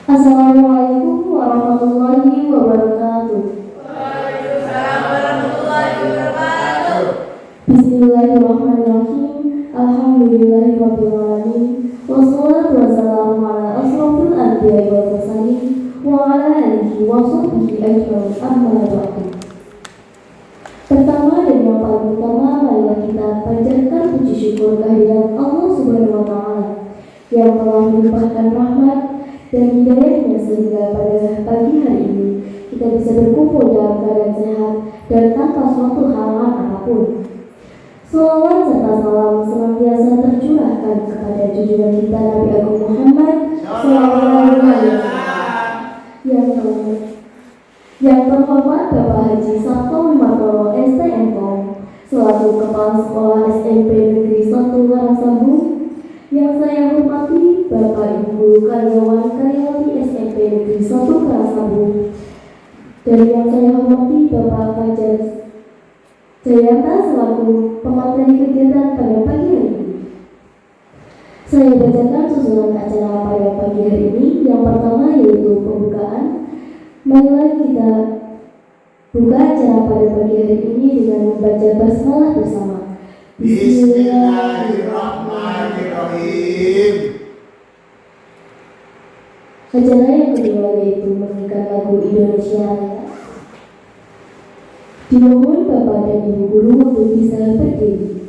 Assalamualaikum warahmatullahi wabarakatuh. Waalaikumsalam warahmatullahi wabarakatuh. Bismillahirrahmanirrahim. Alhamdulillahirabbil alamin. Wassalatu wassalamu ala asrofil anbiya'i wal mursalin wa ala alihi wa sahbihi ajmain. Amma ba'du. Pertama dan yang paling utama, marilah kita panjatkan puji syukur kehadirat Allah Subhanahu wa taala yang telah melimpahkan rahmat dan hidayahnya sehingga pada pagi hari ini kita bisa berkumpul dalam keadaan sehat dan tanpa suatu halangan apapun. Salawat serta salam senantiasa tercurahkan kepada junjungan kita Nabi Agung Muhammad SAW. Yang terhormat Bapak Haji Sabto Wimartono STMK selaku Kepala Sekolah SMP Negeri 1 Warangsambung. Yang saya hormati Bapak Ibu karyawan karyawati SMP Negeri 1 Warangsambung. Dan yang saya hormati Bapak Fajar Jayanta selaku pemateri kegiatan pada pagi hari ini. Saya bacakan susunan acara pada pagi hari ini. Yang pertama yaitu pembukaan. Marilah kita buka acara pada pagi hari ini dengan membaca basmalah bersama. Bismillahirrahmanirrahim. Acara yang kedua yaitu menyanyikan lagu Indonesia Raya. Dimohon Bapak dan Ibu guru untuk bisa berdiri.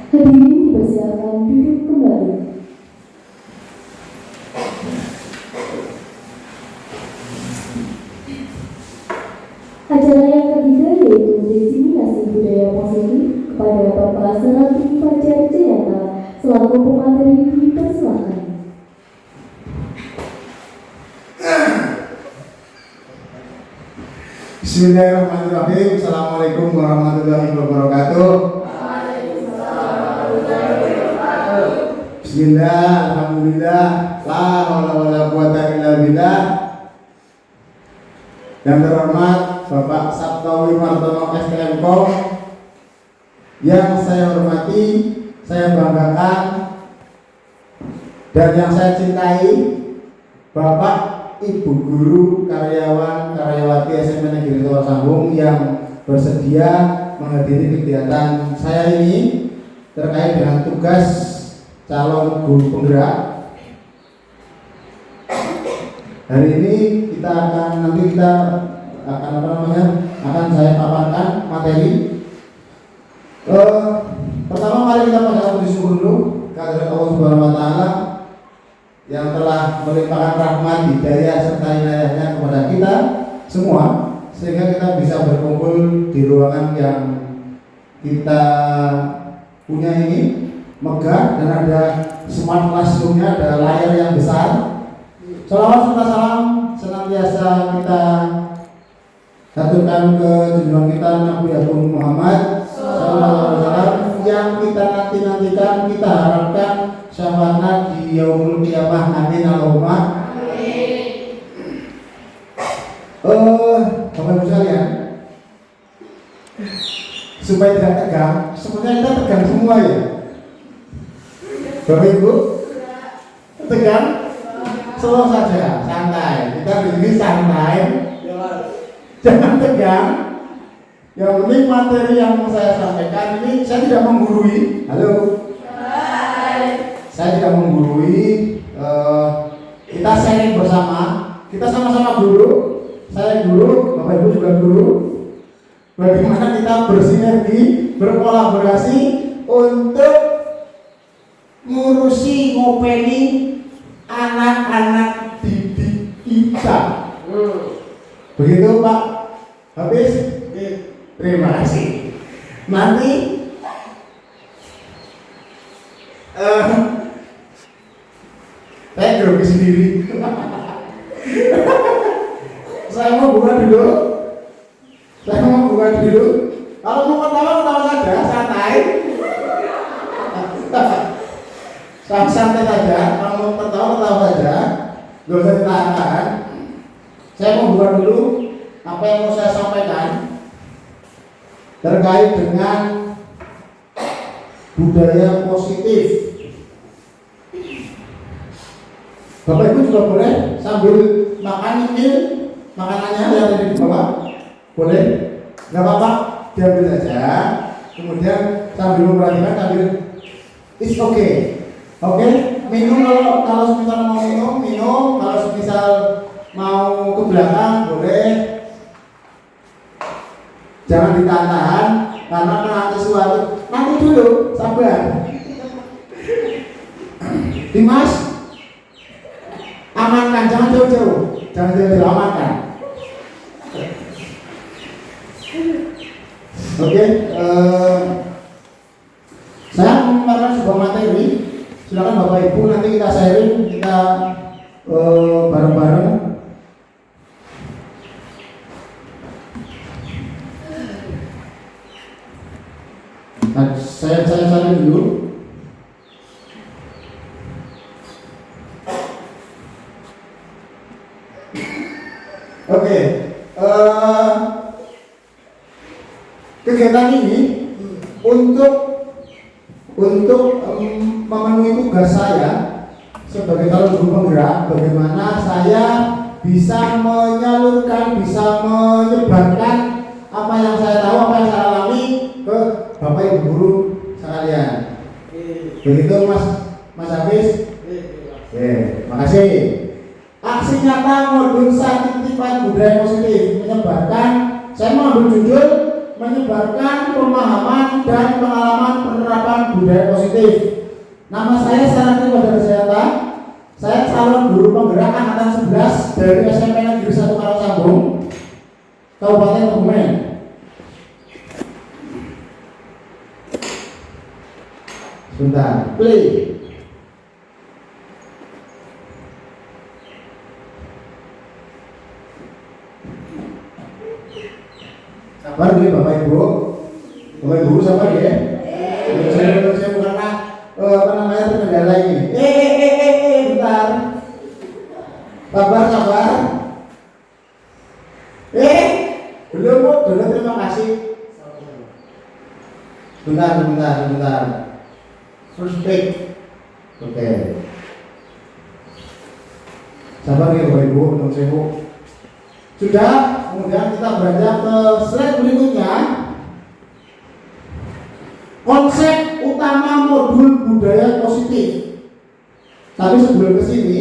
Hadirin dipersilakan duduk kembali. Acara yang ketiga yaitu diseminasi budaya positif kepada Bapak Serati Fajar Jayanta selaku pemateri dipersilakan. Bismillahirrahmanirrahim. Assalamualaikum warahmatullahi wabarakatuh. Bismillah, alhamdulillah, la haula wala quwata illa billah. Yang terhormat Bapak Sabto Wimartono STMK, yang saya hormati, saya banggakan, dan yang saya cintai, Bapak Ibu guru karyawan karyawati SMP Negeri 1 Warangsambung yang bersedia menghadiri kegiatan saya ini terkait dengan tugas calon guru penggerak. Hari ini kita akan saya paparkan materi. Pertama mari kita pada puji syukur dulu kehadirat Allah Subhanahu wa taala yang telah melimpahkan rahmat, hidayah serta inayahnya kepada kita semua, sehingga kita bisa berkumpul di ruangan yang kita punya ini megah, dan ada smart classroom-nya, ada layar yang besar. Shalawat serta salam senantiasa kita haturkan ke junjungan kita Nabi Agung Muhammad Sallallahu Alaihi Wasallam, yang kita nantikan, kita harapkan syafaatnya di yaumul qiyamah. Amin Allahumma. Bapak Ibu sekalian, supaya tidak tegang, sebenarnya kita tegang semua ya. Bapak Ibu, tegang? Slow saja, santai. Kita di sini santai, jangan tegang. Yang penting materi yang mau saya sampaikan ini, saya tidak menggurui. Halo. Saya tidak menggurui. Kita sharing bersama. Kita sama-sama guru. Saya guru, Bapak Ibu juga guru. Bagaimana kita bersinergi, berkolaborasi untuk ngurusi, ngopeni anak-anak didik kita. Begitu Pak? Habis? Terima kasih. Nanti saya grogi sendiri. Saya mau buka dulu. Kalau mau ketawa saja, santai. Santai saja. Kalau mau ketawa saja, nggak usah ditahan. Saya mau buka dulu apa yang mau saya sampaikan terkait dengan budaya positif. Bapak Ibu juga boleh sambil makan nyemil makanannya yang ada di bawah, boleh, nggak apa-apa, diambil saja. Kemudian sambil memperhatikan, sambil it's okay, oke. Minum kalau misal mau minum, kalau misal mau ke belakang boleh. Jangan ditahan karena kena sesuatu. Nanti dulu, sabar. Dimas, amankan, jangan jauh-jauh, amankan. Oke, saya memaparkan sebuah materi. Silakan Bapak Ibu, nanti kita sharing, kita bareng-bareng. Saya cari dulu. Oke, kegiatan ini untuk memenuhi tugas saya sebagai calon guru penggerak, bagaimana saya bisa menyalurkan, bisa menyebarkan apa yang saya tahu, apa yang saya alami ke Bapak Ibu guru sekalian. Begitu Mas Hafiz? Oke, makasih. Aksi nyata modul titipan budaya positif menyebarkan, saya mau ambil judul menyebarkan pemahaman dan pengalaman penerapan budaya positif. Nama saya Sarati Wadarsyata. Saya calon guru penggerak angkatan 11 dari SMP Negeri 1 Karangsampung, Kabupaten Kebumen. Sebentar, play. Sabar nih Bapak Ibu. Bapak Ibu sabar ya. Saya bukan apa namanya terkendala ini. Bentar. Sabar. Belum terima kasih. Bentar. First pick. Oke. Sabar ya Bapak Ibu, untuk saya. Sudah, kemudian kita beranjak ke slide berikutnya. Konsep utama modul budaya positif. Tapi sebelum ke sini,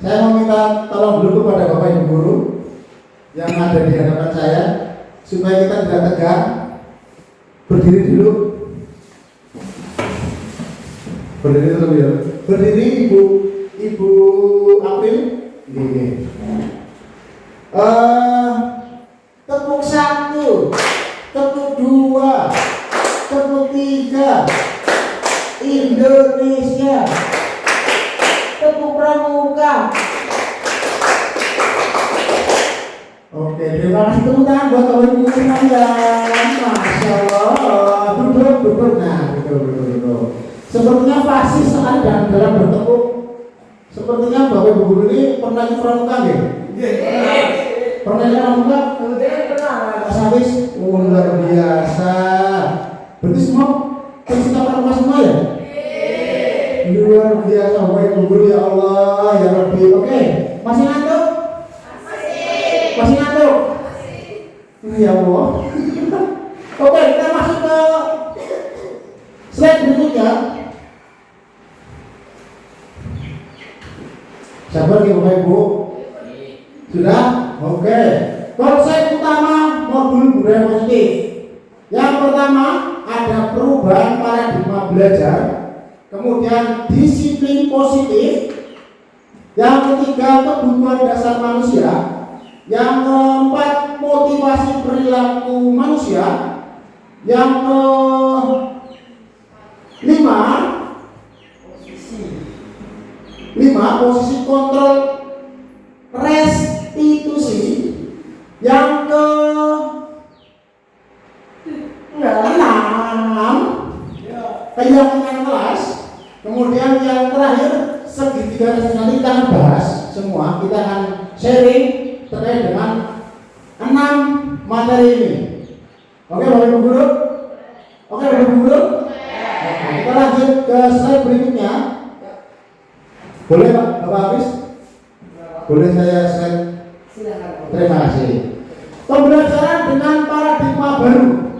saya meminta tolong dulu kepada Bapak Ibu guru yang ada di hadapan saya, supaya kita tidak tegang. Berdiri dulu. Berdiri Ibu April. Ini. Oke, terima kasih tepuk tangan buat Bapak Ibu sekalian. Masya Allah. Duduk. Nah, duduk. Sepertinya fasih sekali dalam bertemu. Sepertinya Bapak Ibu guru ini pernah ikut pramuka nggih? Pernah ikut pramuka? Mas Hafiz, luar biasa. Berarti semua peserta pramuka semua ya? Luar biasa Bapak Ibu guru, ya Allah, ya Rabbi. Oke, masih ngantuk? Masih ngantuk? Ya Allah. Oke, kita masuk ke slide berikutnya. Sabar ya Bapak Ibu. Sudah? Oke. Konsep utama modul budaya positif. Yang pertama ada perubahan paradigma belajar. Kemudian disiplin positif. Yang ketiga kebutuhan dasar manusia. Yang keempat motivasi perilaku manusia. Yang kelima posisi kontrol restitusi. Yang keenam keyakinan kelas. Kemudian yang terakhir segitiga restitusi. Nanti kita akan bahas semua, kita akan sharing terkait dengan 6 materi ini. Oke Bapak Ibu guru? Oke Bapak Ibu guru? Oke, kita lanjut ke slide berikutnya. Boleh Pak, Bapak Hafiz? Boleh saya slide? Silakan. Terima kasih. Pembelajaran dengan paradigma baru.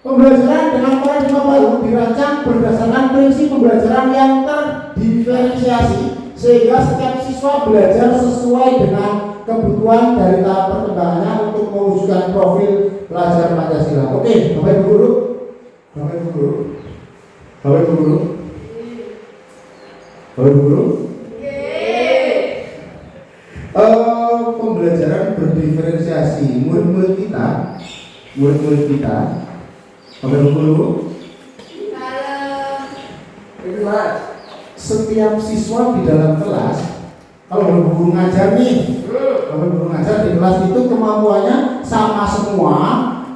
Pembelajaran dengan paradigma baru dirancang berdasarkan prinsip pembelajaran yang terdiferensiasi sehingga setiap siswa belajar sesuai dengan kebutuhan dari tahap perkembangannya untuk mewujudkan profil pelajar Pancasila. Oke, Bapak Ibu guru. Bapak Ibu guru. Bapak Ibu guru. Bapak Ibu guru. Pembelajaran berdiferensiasi. Murid-murid kita, Bapak Ibu guru. Setiap siswa di dalam kelas, kalau Bapak Guru ngajar nih, Bapak Guru ngajar di kelas itu kemampuannya sama semua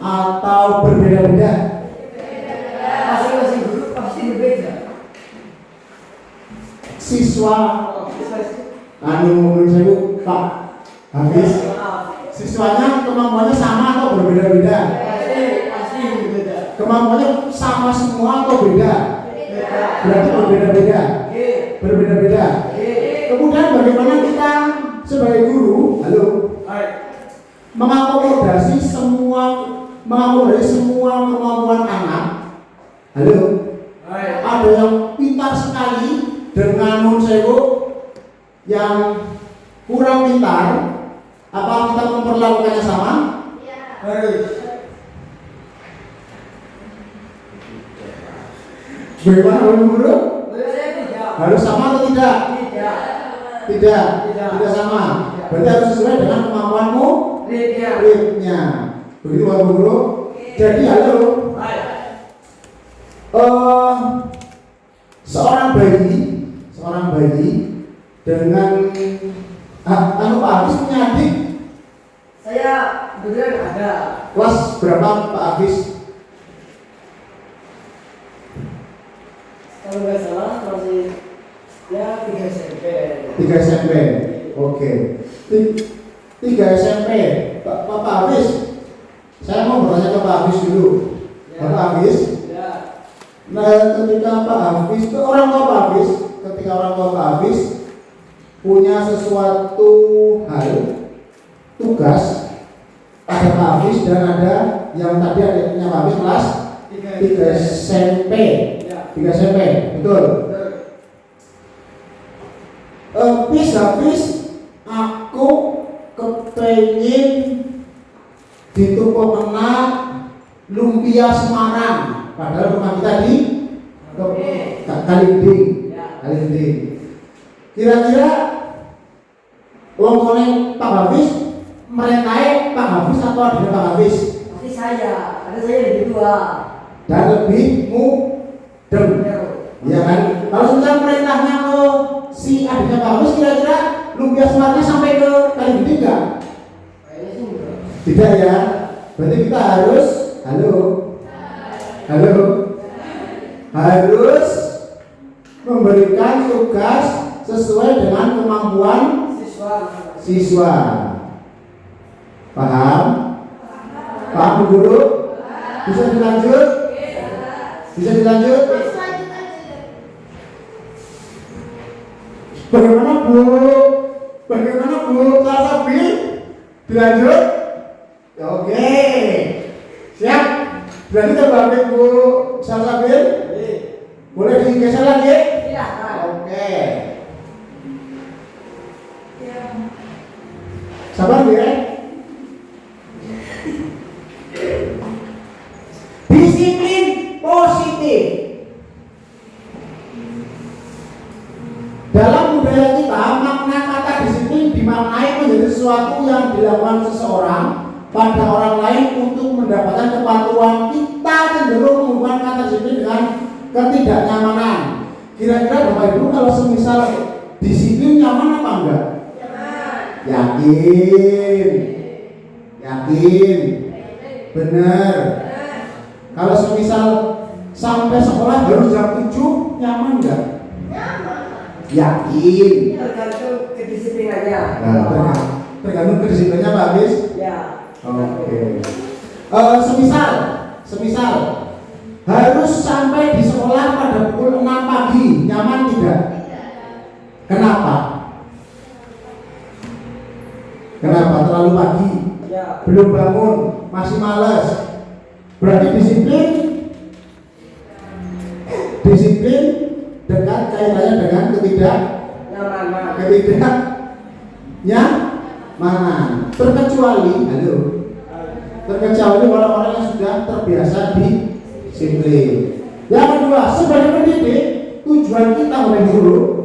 atau berbeda-beda? Masing-masing guru pasti berbeda. Siswa, menurut saya Pak Hafiz, siswanya kemampuannya sama atau berbeda-beda? Pasti berbeda. Kemampuannya sama semua atau beda? Berarti berbeda-beda. Berbeda-beda. Kemudian bagaimana kita sebagai guru, mengakomodasi semua kemampuan anak. Ada yang pintar sekali dengan nun sewu, yang kurang pintar. Apa kita memperlakukannya sama? Harus. Bagaimana guru? Tidak. Harus sama atau tidak? Tidak sama. Berarti harus sesuai dengan kemampuanmu. Ritnya. Begitu Bapak Guru. Jadi seorang bayi dengan Pak Hafiz punya adik. Saya beneran ada. Kelas berapa Pak Hafiz? Kalau nggak salah masih ya 3 SMP. 3 SMP. Oke. 3 SMP. Pak Hafiz. Saya mau bertanya ke Pak Hafiz dulu. Ya. Pak Hafiz. Ya. Nah, ketika Pak Hafiz, orang tua Pak Hafiz punya sesuatu hal, tugas, ada Pak Hafiz dan ada yang tadi adiknya Pak Hafiz kelas 3 SMP. 3 SMP, betul. Hafiz, aku kepengen ditumpuk enak lumpia Semarang. Padahal rumah kita di Kaliding. Kira-kira wong kone Pak Hafiz merintai Pak Hafiz atau ada Pak Hafiz? Pasti saya. Ada saya lebih tua. Dan lebih mudeng. Iya kan? Kalau misalnya perintahnya ke si adiknya Pak Hafiz, kira-kira lumpia Semarangnya sampai ke Kaliding enggak? Kayaknya sih Tidak ya? Berarti kita harus harus memberikan tugas sesuai dengan kemampuan siswa. Paham? Paham Bu Guru? Bisa dilanjut? Bisa dilanjut? Bagaimana Bu? Sabil? Dilanjut? Ya, oke. Siap? Berarti terbalik Bu Sabil? Boleh digeser lagi? Oke. Sabar ya. Disiplin positif. Dalam budaya kita, makna kata disiplin dimaknai menjadi sesuatu yang dilakukan seseorang pada orang lain untuk mendapatkan kepatuhan. Kita cenderung menghubungkan kata disiplin dengan ketidaknyamanan. Kira-kira Bapak Ibu kalau semisal disiplin nyaman apa enggak? Yakin. Benar. Kalau semisal sampai sekolah baru jam 7 nyaman enggak? Yakin. Tergantung kedisiplinannya. Tergantung kedisiplinannya Pak Abis? Ya. Oke. Semisal harus sampai di sekolah pada pukul 6 pagi, nyaman tidak? Kenapa? Terlalu pagi? Ya. Belum bangun, masih malas. Berarti disiplin dekat kaitannya dengan ketidaknyamanan. Terkecuali orang-orang yang sudah terbiasa disiplin. Yang kedua, sebagai pendidik, tujuan kita oleh guru,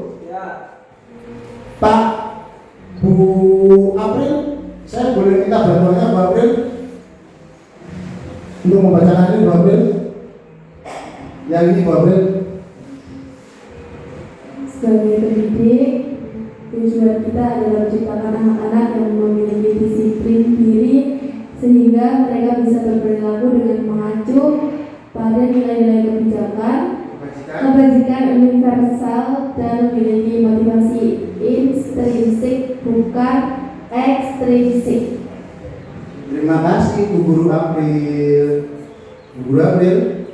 Pak Bu April, saya boleh minta bantuannya Bu April untuk membacakan ini Bu April. Yang ini Bu April. Sebagai pendidik, tujuan kita adalah menciptakan anak-anak yang memiliki disiplin diri sehingga mereka bisa berperilaku dengan mengacu pada nilai-nilai kebajikan universal dan memiliki motivasi intrinsik bukan ekstrinsik. Terima kasih Bu Guru April. Bu Guru April,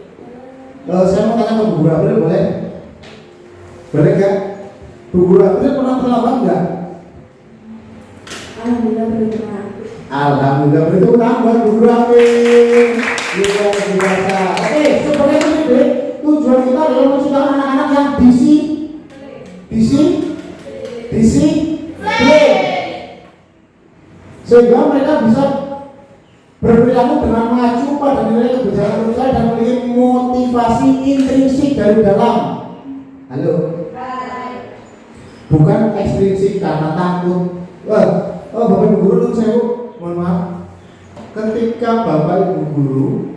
saya mau tanya ke Bu Guru April boleh? Boleh nggak? Bu Guru April pernah terlambat nggak? Alhamdulillah pernah. Alhamdulillah itu buat Bu Guru April. Luar biasa. Oke, sebagai pendidik, tujuan kita adalah menciptakan anak-anak yang disiplin, sehingga mereka bisa berperilaku dengan mengacu pada nilai kebijakan universal dan memiliki motivasi intrinsik dari dalam. Halo. Bukan ekstrinsik karena takut. Bapak Ibu Guru, saya mohon maaf. Ketika Bapak Ibu Guru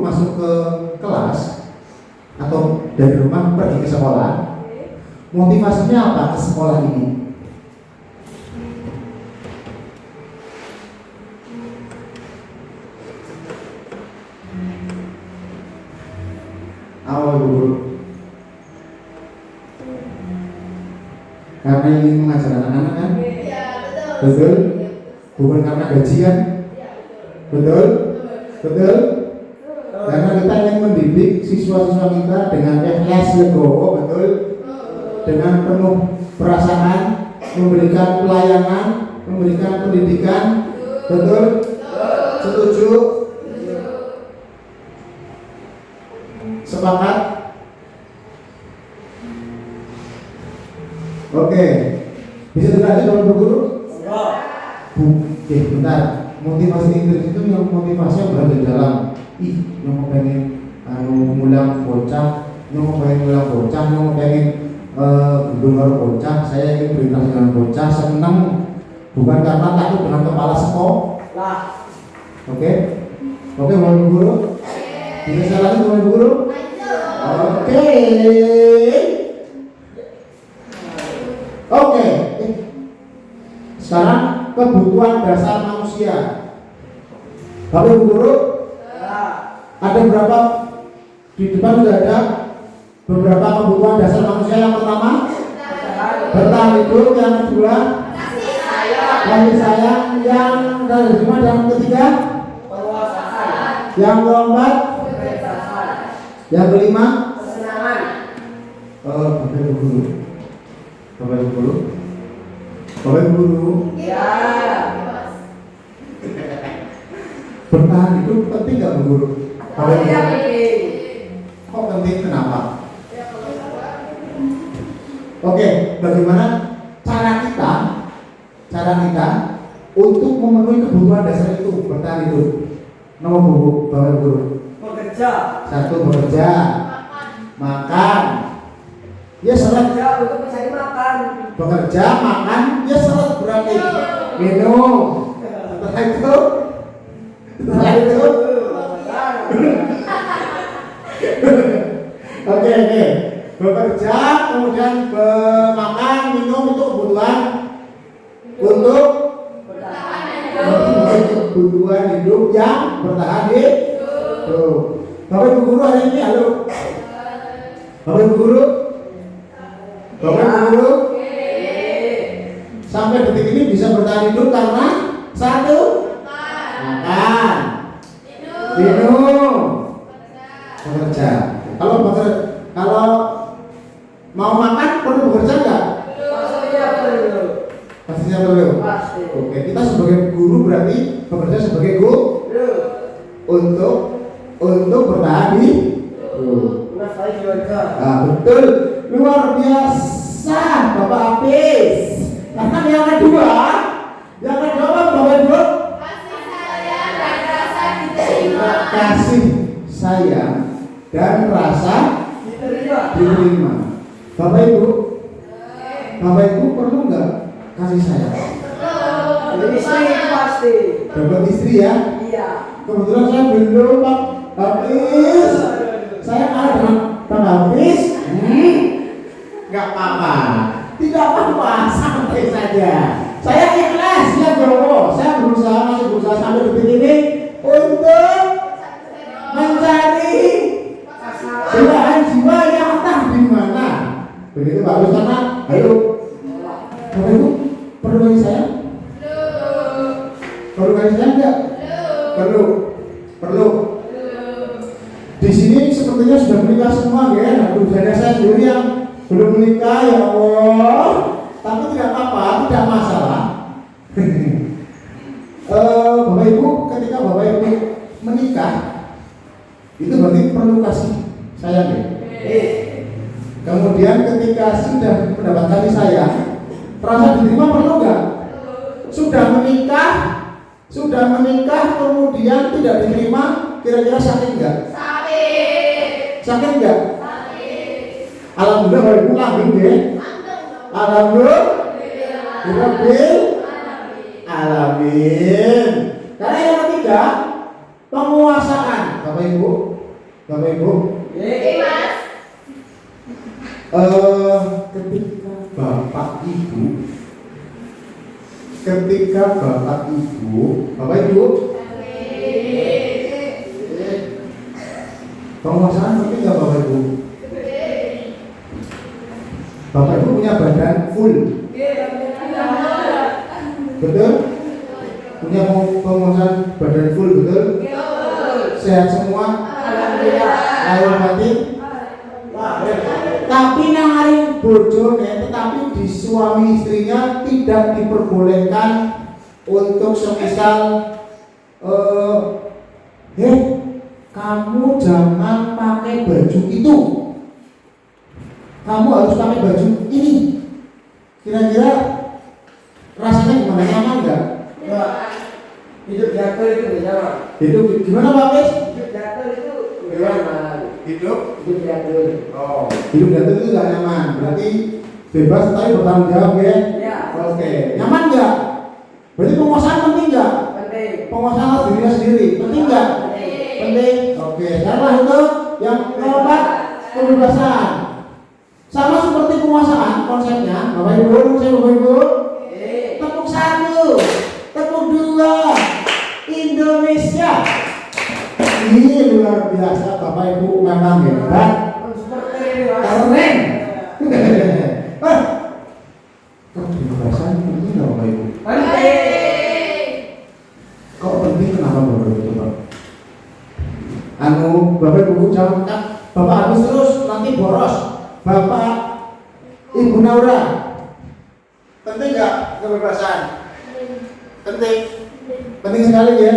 masuk ke kelas atau dari rumah pergi ke sekolah, motivasinya apa ke sekolah ini? Awal Guru, karena ingin mengajar anak-anak kan? Betul? Bukan karena gaji kan? Betul? Karena kita ingin mendidik siswa-siswa kita dengan ikhlas legowo, betul? Dengan penuh perasaan, memberikan pelayanan, memberikan pendidikan, betul? Setuju? Sepakat? Oke. Bisa dilanjut Bapak Guru? Bentar. Motivasi intrinsik itu yang motivasi yang berada di dalam. Yang mau pengen ngulang bocah, yang mau pengen gubernur bocah, saya ingin berinteraksi dengan bocah, senang bukan karena takut dengan kepala sekolah. Oke, Bapak Guru. Bisa saya lanjut Bapak Guru? Oke. Sekarang kebutuhan dasar manusia. Bapak Ibu guru, ada berapa di depan sudah ada beberapa kebutuhan dasar manusia. Yang pertama bertahan hidup, yang kedua kasih sayang, yang kelima, yang ketiga yang keempat, yang kelima Bapak Ibu guru, Bapak Ibu guru, Bapak Ibu guru, bertahan hidup penting nggak Bu guru? Bapak Ibu guru, kok penting, kenapa? Oke, bagaimana cara kita untuk memenuhi kebutuhan dasar itu, bertahan hidup? Nomor Bu, Bapak Ibu guru. Bekerja. Satu, bekerja, makan, ya seret. Bekerja untuk mencari makan. Bekerja, makan, ya seret berarti. Minum. Setelah itu Oke. Bekerja, kemudian makan, minum, itu kebutuhan untuk kebutuhan hidup yang bertahan hidup. Bapak Ibu guru hari ini, halo. Bapak Ibu guru, Bapak Ibu guru, sampai detik ini bisa bertahan hidup karena satu, makan, minum, bekerja. Kalau mau makan perlu bekerja nggak? Pastinya perlu. Oke, kita sebagai guru berarti bekerja sebagai guru untuk bertahan hidup. Nah, betul, luar biasa Bapak Apis. Karena yang kedua Bapak Ibu, kasih sayang dan rasa diterima. Bapak Ibu perlu nggak kasih sayang? Dapat istri ya? Iya. Kebetulan saya belum Pak Apis. Saya kalah dengan Pak Apis. Nggak apa-apa, tidak apa-apa, santai saja. Saya ikhlas ya bro. Saya masih berusaha sampai detik ini untuk mencari belahan jiwa yang entah di mana. Begitu bagus karena ayo, Bapak Ibu perlu kasih sayang? Perlu kasih sayang nggak? Perlu. Di sini sepertinya sudah menikah semua ya. Aduh, hanya saya sendiri yang belum menikah, ya Allah. Tapi tidak apa-apa, tidak masalah. Bapak Ibu, ketika Bapak Ibu menikah, itu berarti perlu kasih sayang ya. Kemudian ketika sudah mendapat kasih sayang, rasa diterima perlu nggak? Sudah menikah kemudian tidak diterima, kira-kira sakit nggak? Sakit nggak? Alhamdulillah Bapak Ibu langgeng ya. Alhamdulillah. Alamin. Karena yang ketiga, penguasaan. Bapak Ibu. Ketika Bapak Ibu, penguasaan penting nggak Bapak Ibu? Bapak Ibu punya badan full, betul? Punya penguasaan badan full, betul? Sehat semua? Lahir batin? Tapi yang hari bojone, tetapi di suami istrinya tidak diperbolehkan untuk semisal kamu jangan pakai baju itu, kamu harus pakai baju ini. Kira-kira rasanya gimana, nyaman nggak? Hidup diatur itu nyaman. Hidup gimana Pak Pes? Hidup diatur itu nyaman. Hidup diatur. Hidup diatur itu nggak nyaman. Berarti bebas tapi bertanggung jawab ya? Ya. Oke. Nyaman nggak? Berarti penguasaan penting nggak? Penting. Penguasaan atas dirinya sendiri penting nggak? Penting. Oke. Sekarang itu yang keempat, kebebasan. Sama seperti penguasaan konsepnya. Bapak Ibu, Tepuk tangan hebat, keren. Kebebasan penting nggak Bapak Ibu? Kok penting kenapa Bapak Ibu coba? Bapak Ibu jawab kan? Bapak habis terus nanti boros. Bapak Ibu Naura, penting nggak kebebasan? Penting, penting sekali ya.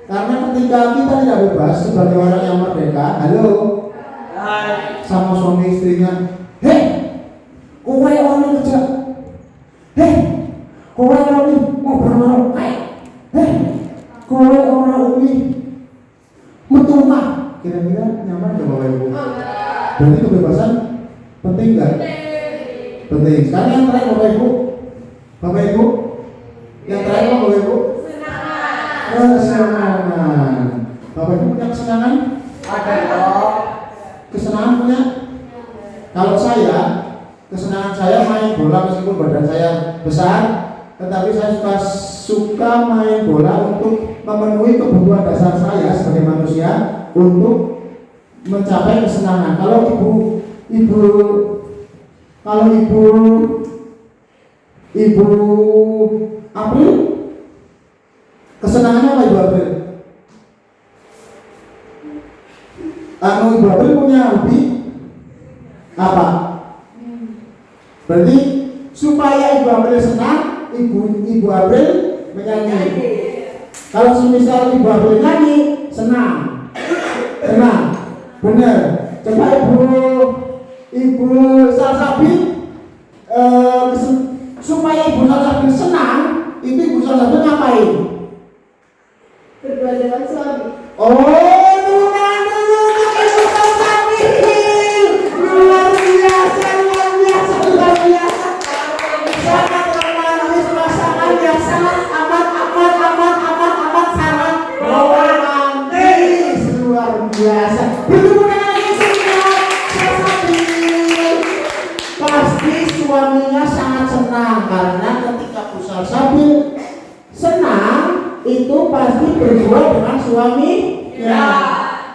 Karena ketika kita tidak bebas sebagai orang yang merdeka, halo, sama suami istrinya, hei, kowe orang kerja, hei, kowe orang ini ngobrol, hei, kowe orang umi, metumah, kira-kira nyaman gak Bapak Ibu? Berarti kebebasan penting nggak? Penting. Sekarang yang terakhir Bapak Ibu, yang terakhir Bapak Ibu. Kesenangan. Bapak Ibu punya kesenangan? Ada dong. Kesenangan punya? Kalau saya, kesenangan saya main bola meskipun badan saya besar, tetapi saya suka main bola untuk memenuhi kebutuhan dasar saya sebagai manusia untuk mencapai kesenangan. Kalau ibu April, kesenangannya apa Ibu April? Ibu April punya hobi apa? Berarti supaya Ibu April senang, Ibu April menyanyi. Kalau semisal Ibu April nyanyi, senang, benar. Coba Ibu Salsabi, supaya Ibu Salsabi senang, itu Ibu Salsabi ngapain? Berdua dengan suami. Oh, luar biasa, sangat romantis, pasangan yang sangat amat sangat romantis, luar biasa. Bertemu dengan istrinya, pasti suaminya sangat senang karena ketika Bu Salsabil senang, itu pasti berdua dengan suaminya.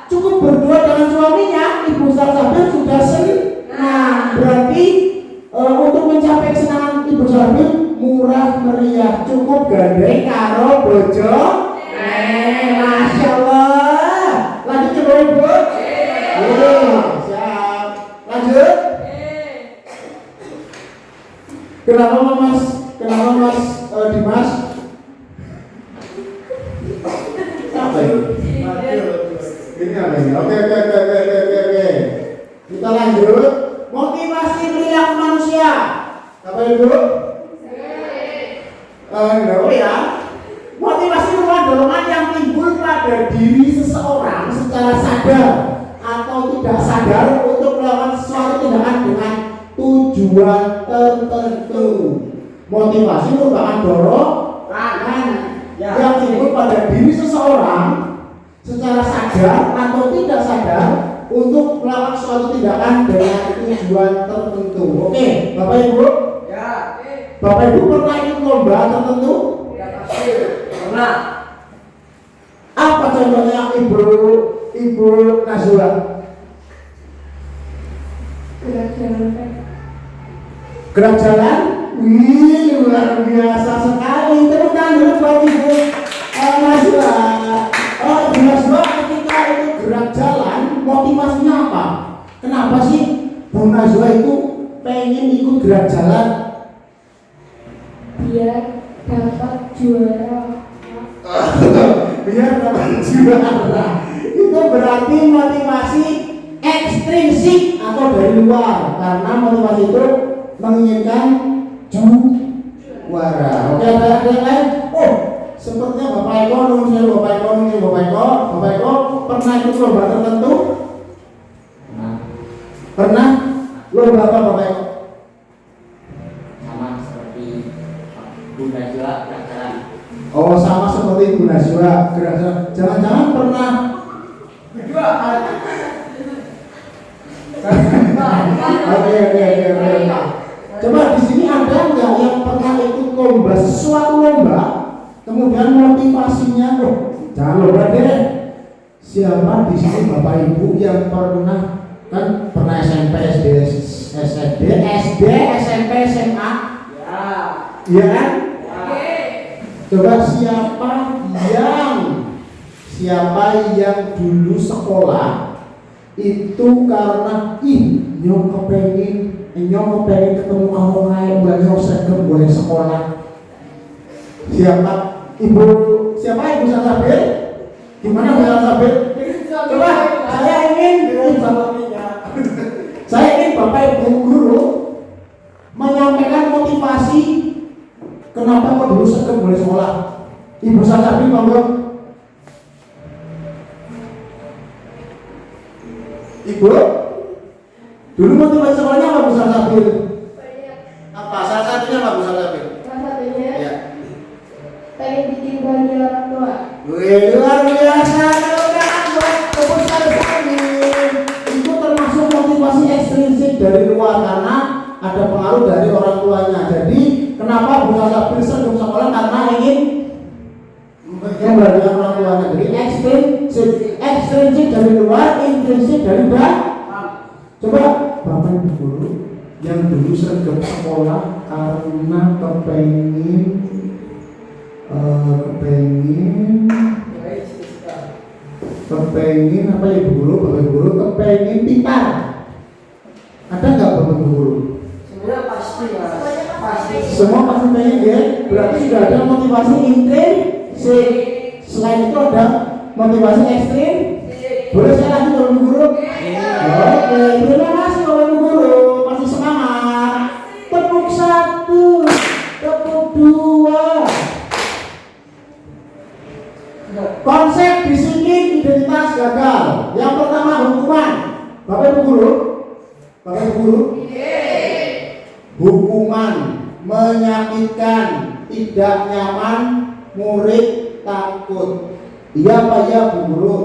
Cukup berdua dengan suaminya, Ibu Salsabil sudah senang. Berarti untuk mencapai kesenangan Ibu Salsabil murah meriah, cukup gandeng karo bojo. Masya Allah. Lanjut coba Ibu. Siap. Lanjut. Kenapa Mas Dimas? Apa ini? Ini apa ini? Oke. Kita lanjut. Motivasi perilaku manusia. Apa Ibu? Ya. Motivasi merupakan dorongan yang timbul pada diri seseorang secara sadar atau tidak sadar untuk melakukan suatu tindakan dengan tujuan tertentu. Motivasi merupakan dorongan yang timbul pada diri seseorang secara sadar atau tidak sadar untuk melakukan suatu tindakan dengan tujuan tertentu. Oke, Bapak Ibu? Ya. Bapak Ibu pernah ikut lomba tertentu? Ya pasti. Pernah. Apa contohnya Ibu Nazwa? Gerak jalan? Wih, luar biasa sekali. Tepuk tangan dulu buat Ibu Nazwa. Ibu Nazwa ketika itu gerak jalan, motivasinya apa? Kenapa sih Bu Nazwa itu pengen ikut gerak jalan? Biar dapat juara. Biar dapat juara. Itu berarti motivasi ekstrinsik atau dari luar, karena motivasi itu menginginkan juara. Oke, ada yang lain? Oh, sepertinya Bapak Eko pernah ikut lomba tertentu? Pernah? Lomba apa Bapak Eko? Sama seperti Bu Najwa gerak-gerak. Oh, sama seperti Bu Najwa gerak-gerak. Jangan-jangan pernah Berdua. Oke. Coba di sini ada nggak yang pernah ikut lomba, sesuatu lomba, kemudian motivasinya, jangan lomba deh. Siapa di sini Bapak Ibu yang pernah kan pernah SMP, SD, SMP, SMA. Ya. Iya kan? Ya. Coba siapa yang dulu sekolah itu karena nyong kepengen ketemu kamu kayak banyak seragam boleh sekolah. Siapa ibu Sasabir? Gimana Bu Sasabir? Coba saya ingin Bapak Ibu guru menyampaikan motivasi kenapa kok dulu seragam boleh sekolah. Ibu Sasabir monggo. Ibu, dulu motivasi sekolahnya apa Bu Sasabir? Apa salah satunya apa Bu Sasabir? Salah satunya Ya. pengen bikin bahagia orang tua. Wih, luar biasa. Buat tepuk sekali. Itu termasuk motivasi ekstrinsik dari luar karena ada pengaruh dari orang tuanya. Jadi kenapa Bu Sasabir sebelum sekolah karena ingin membahagiakan orang tuanya. Jadi ekstrinsik dari luar, intrinsik dari dalam. Coba Bapak Ibu guru yang dulu sergap sekolah karena kepengin apa ya Ibu guru, Bapak Ibu guru kepengin pintar. Ada nggak Bapak Ibu guru? Sebenarnya pasti ya. Pasti. Semua pasti pengen ya. Berarti sudah ada motivasi intrinsik. Selain itu ada motivasi ekstrim. Boleh saya lanjut Bapak Ibu guru? Oke, terima kasih Bapak Ibu guru. Masih semangat. Tepuk 1, tepuk 2. Konsep disiplin identitas gagal. Yang pertama hukuman. Bapak Ibu guru. Hukuman menyakitkan, tidak nyaman, murid takut. Iya apa ya Bu guru?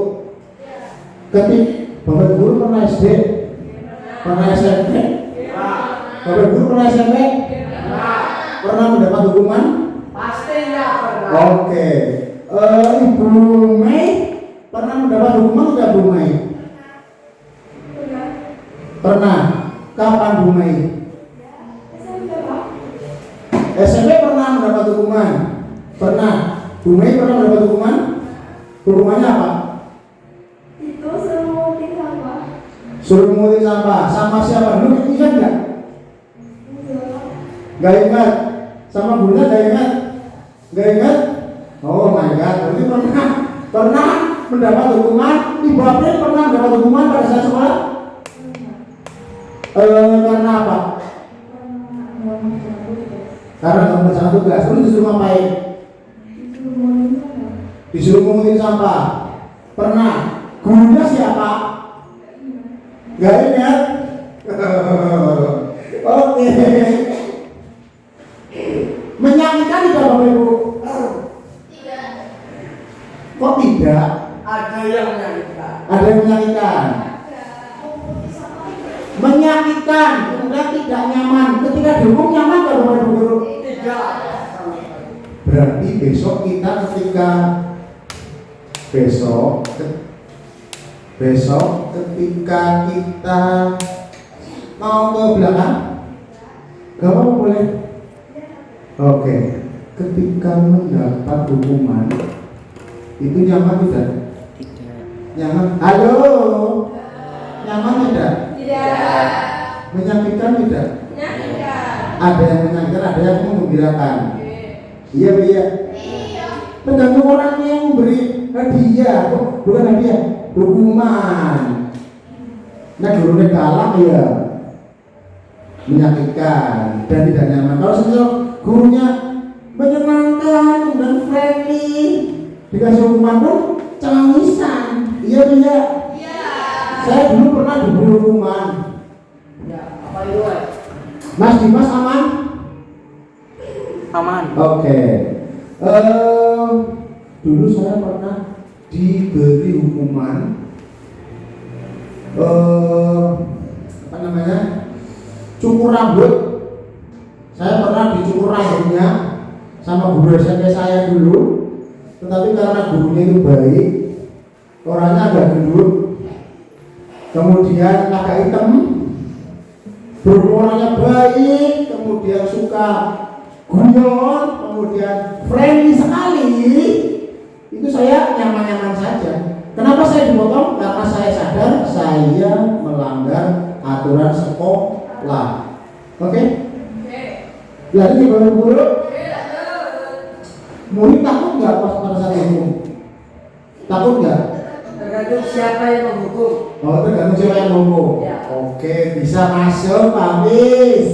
Ketik Bapak Ibu guru pernah SD? Pernah SMP? Bapak Ibu guru pernah SMP? Pernah mendapat hukuman? Pasti ya pernah. Oke. Ibu Mei pernah mendapat hukuman tidak Bu Mei? Pernah. Kapan Bu Mei? SMP pernah mendapat hukuman? Pernah. Bu Mei pernah mendapat hukuman? Hukumannya apa? Itu suruh mengutin sampah. Suruh mengutin sampah. Sama siapa? Dulu ingat nggak? Nggak ingat. Sama gurunya nggak ingat? Nggak ingat? Oh my God. Berarti pernah mendapat hukuman. Ibu April pernah mendapat hukuman pada saat sekolah? Karena apa? Karena nggak bersama tugas. Terus disuruh ngapain? Disuruh mengutin sampah. Pernah. Gurunya siapa? Gak ingat? Oke. Menyakitkan tidak Bapak Ibu? Tidak. Kok tidak? Ada yang menyakitkan. Ada yang menyakitkan. Menyakitkan, kemudian tidak nyaman. Ketika dihukum nyaman nggak Bapak Ibu guru? Tidak. Berarti besok kita ketika kita mau ke belakang, gak apa boleh. Oke, ketika mendapat hukuman itu nyaman tidak? Tidak. Nyaman? Halo, nyaman tidak? Tidak. Menyakitkan tidak? Menyakitkan. Ada yang menyakitkan, ada yang menggembirakan. Iya, Bu ya. Iya. Tergantung orang yang memberi hadiah, bukan hadiah, hukuman. Nah, gurunya galak ya, menyakitkan dan tidak nyaman. Kalau semisal gurunya menyenangkan dan friendly, dikasih hukuman pun cengisan. Iya, Bu ya. Iya. Saya dulu pernah diberi hukuman. Ya, apa itu? Mas Dimas aman? Aman. Oke. Dulu saya pernah diberi hukuman apa namanya? Cukur rambut. Saya pernah dicukur rambutnya sama guru SMP saya dulu. Tetapi karena gurunya itu baik, orangnya agak gendut. kemudian agak hitam, berwarnanya baik, kemudian suka guyon, kemudian friendly sekali, itu saya nyaman-nyaman saja. Kenapa saya dipotong? Karena saya sadar saya melanggar aturan sekolah. Oke? Jadi Bapak Guru, murid takut nggak pas pada saat hukum? Takut nggak? Tergantung siapa yang menghukum. Oh, tergantung siapa yang menghukum. Ya. Oke, bisa masuk Pak Bis.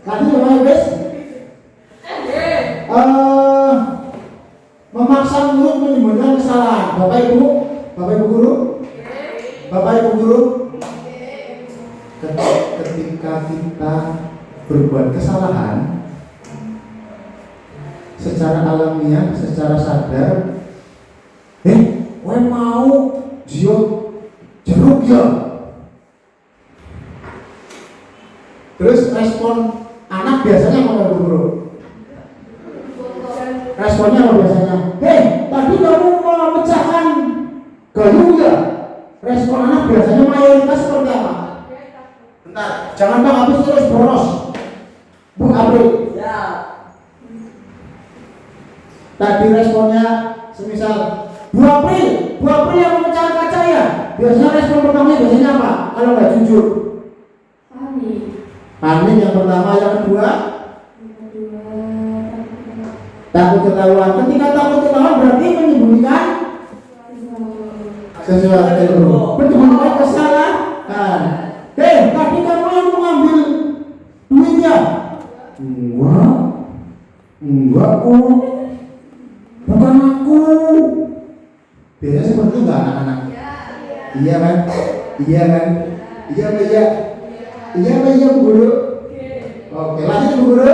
Tadi Bapak Bis? Memaksa murid menyembunyikan kesalahan. Bapak Ibu Guru, Bapak Ibu Guru, ketika kita berbuat kesalahan, secara alamiah, secara sadar, gue mau jiot jeruk ya. Terus respon anak biasanya apa Ibu Guru? Responnya apa biasanya? Tadi kamu mau mecahkan gayung ya? Respon anak biasanya mayoritas seperti apa? Bentar, jangan Pak habis terus boros. Bu April. Ya. Tadi responnya semisal Bu April yang memecahkan kaca ya? Biasanya respon pertamanya biasanya apa? Kalau nggak jujur? Panik yang pertama, yang kedua? Takut ketahuan. Ketika takut ketahuan berarti menyembunyikan sesuatu. Menyembunyikan kesalahan. Tadi kamu yang mengambil duit ya? Enggak kok. Bukan aku. Biasanya seperti itu nggak anak-anak? Iya kan? Iya Bu Guru. Oke, lanjut Bu Guru.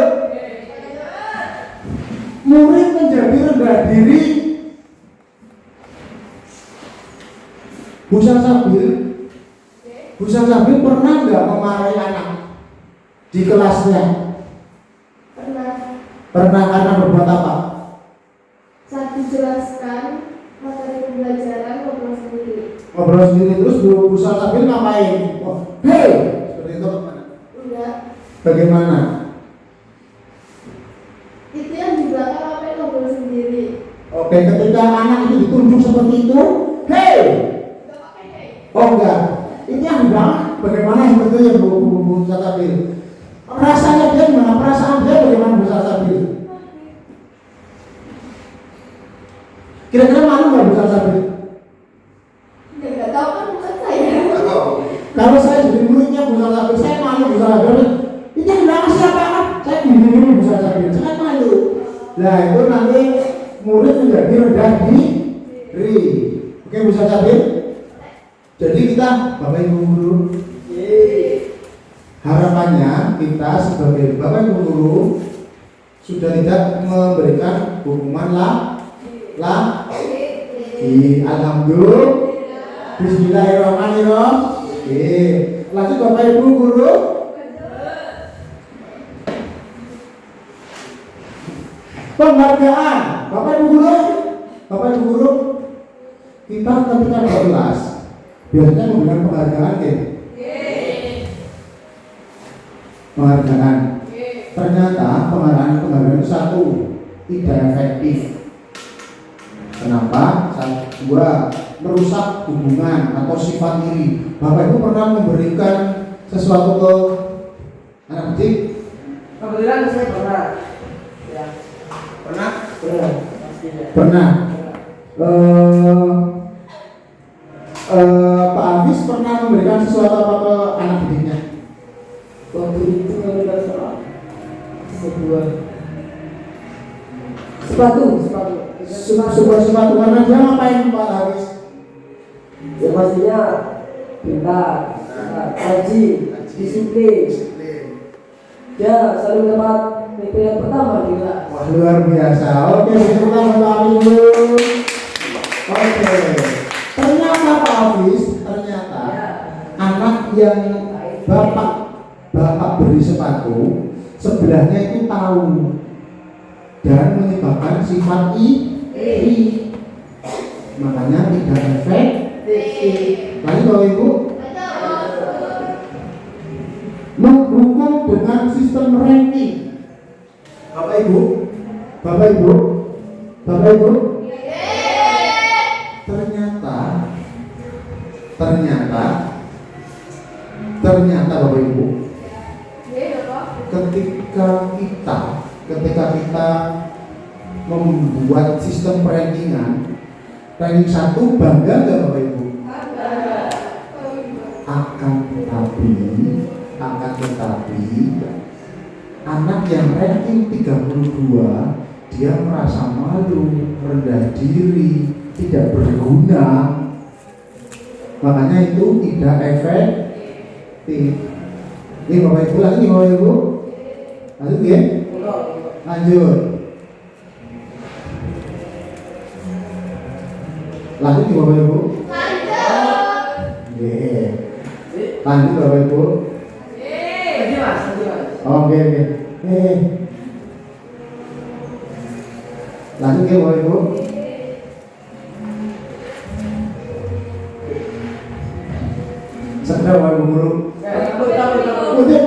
Murid menjadi rendah diri. Bu Sabil pernah nggak memarahi anak di kelasnya? Pernah karena berbuat apa? Saat dijelaskan materi pembelajaran ngobrol sendiri. Ngobrol sendiri terus Bu Sabil ngapain? Seperti itu bagaimana? Enggak. Bagaimana? Itu yang di belakang apa yang ngobrol sendiri. Oke, ketika anak itu ditunjuk seperti itu, oh enggak, itu yang di belakang bagaimana sebetulnya Bu Sabil? Rasanya dia gimana? Perasaan dia bagaimana Bu Sabil? Kira-kira malu nggak Bu Sabil? Ya nggak tahu kan bukan saya. Kalau saya jadi muridnya Bu Sabil, saya malu Bu Sabil. Ini yang di belakang siapa? Saya gini Bu Sabil, saya malu. Nah itu nanti murid menjadi rendah diri. Oke Bu Sabil? Jadi kita Bapak Ibu Guru, harapannya kita sebagai Bapak Ibu Guru sudah tidak memberikan hukuman alhamdulillah. Bismillahirrahmanirrahim. Lanjut Bapak Ibu Guru. Penghargaan. Bapak Ibu Guru, kita ketika di kelas biasanya memberikan penghargaan ya? Penghargaan. Ternyata penghargaan itu satu, tidak efektif. Kenapa? Dua, merusak hubungan atau sifat iri. Bapak Ibu pernah memberikan sesuatu ke anak kecil? Kebetulan saya pernah. Ya. Pernah? Pastinya. Pernah. Pak Hafiz pernah memberikan sesuatu apa ke anak didiknya? Waktu itu kalau nggak salah sebuah Sepatu warna dia ngapain Pak Hafiz? ya pastinya pintar, rajin, disiplin. Dia selalu dapat PP yang pertama di kelas. Wah luar biasa. Oke, kita Pak Hafiz. Oke. Ternyata Pak Hafiz, anak yang bapak beri sepatu sebelahnya itu tahu dan menyebabkan sifat iri, makanya tidak efektif. Lalu Bapak Ibu, dengan sistem ranking. Bapak Ibu, Bapak Ibu, Bapak Ibu, ternyata Bapak Ibu, ketika kita membuat sistem rankingan, ranking 1 bangga nggak Bapak Ibu? Akan tetapi anak yang ranking 32 dia merasa malu, rendah diri, tidak berguna, makanya itu tidak efektif. Ini Bapak Ibu lagi, Bapak Ibu lanjut ya, lanjut Bapak Ibu, lanjut Bapak Ibu. Oke. Lanjut ya Bapak Ibu. Segera Bapak Ibu guru. Putih.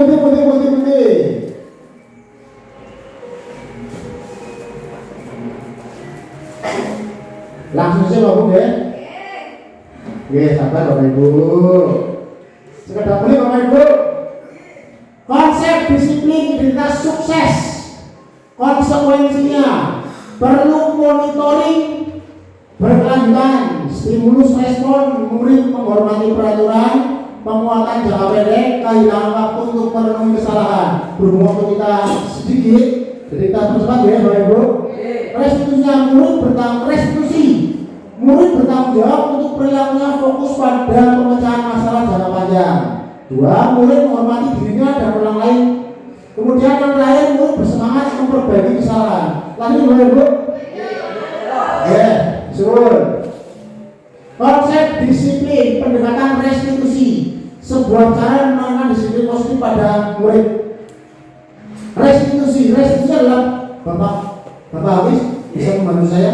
Langsung saja Bapak Ibu ya. Oke, sabar Bapak Ibu. Sekedar boleh Bapak Ibu. Konsep disiplin identitas sukses, konsekuensinya perlu monitoring berkelanjutan, stimulus respon, murid menghormati peraturan, penguatan jangka pendek, kehilangan waktu untuk merenungi kesalahan. Berhubung waktu kita sedikit, jadi kita percepat ya Bapak Ibu. Murid bertanggung jawab untuk perilakunya, fokus pada pemecahan masalah jangka panjang. 2. Murid menghormati dirinya dan orang lain. Kemudian yang terakhir, murid bersemangat memperbaiki kesalahan. Lanjut Bapak Ibu. Sur. Konsep disiplin, pendekatan restitusi, sebuah cara menanamkan disiplin positif pada murid. Restitusi adalah Bapak Hafiz bisa membantu saya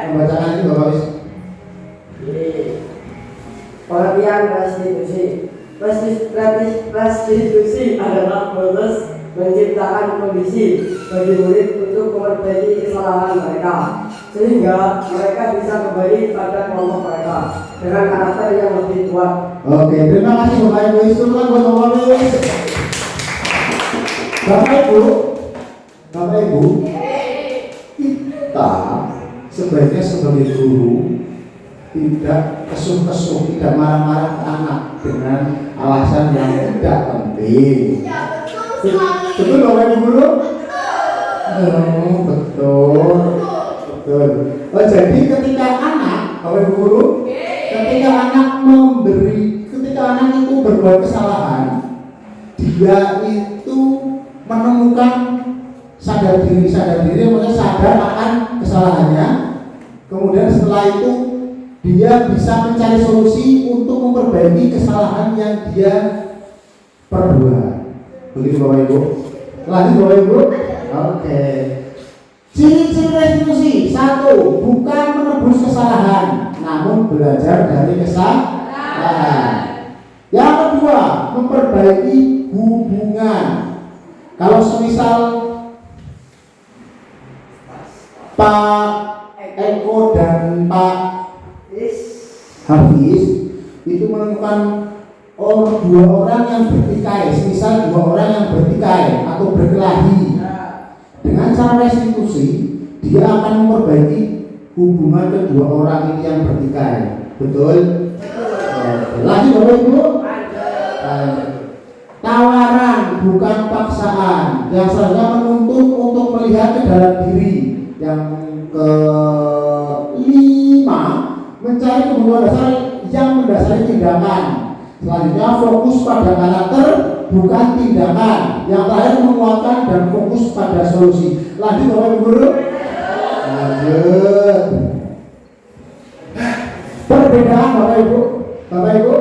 membacakan itu Bapak Hafiz. Pengertian restitusi adalah proses menciptakan kondisi bagi murid untuk memperbaiki kesalahan mereka, sehingga mereka bisa kembali pada kelompok mereka dengan karakter yang lebih kuat. Oke, terima kasih Bapak Ibu. Instrumen buat Bapak Hafiz. Bapak Ibu, kita sebaiknya sebagai guru tidak kesuh-kesuh, tidak marah-marah ke anak dengan alasan yang tidak penting. Betul Bapak Ibu guru? Betul. Jadi ketika anak, Bapak Ibu guru, ketika anak itu berbuat kesalahan, dia itu menemukan sadar diri, maksudnya sadar akan kesalahannya. Kemudian setelah itu dia bisa mencari solusi untuk memperbaiki kesalahan yang dia perbuat. Begitu Bapak Ibu. Lanjut Bapak Ibu. Oke. Ciri-ciri restitusi. 1. Bukan menebus kesalahan, namun belajar dari kesalahan. Yang kedua, memperbaiki hubungan. Kalau semisal Pak Eko dan Pak Hafiz itu menemukan dua orang yang bertikai, semisal dua orang yang bertikai atau berkelahi, dengan cara restitusi dia akan memperbaiki hubungan kedua orang ini yang bertikai. Betul? Lagi Bapak Ibu. Tawaran bukan paksaan, yang seharusnya menuntut untuk melihat ke dalam diri. Yang kelima, mencari kebutuhan dasar yang mendasari tindakan. Selanjutnya fokus pada karakter bukan tindakan. Yang terakhir menguatkan dan fokus pada solusi. Lanjut Bapak Ibu guru. Lanjut. Perbedaan Bapak Ibu.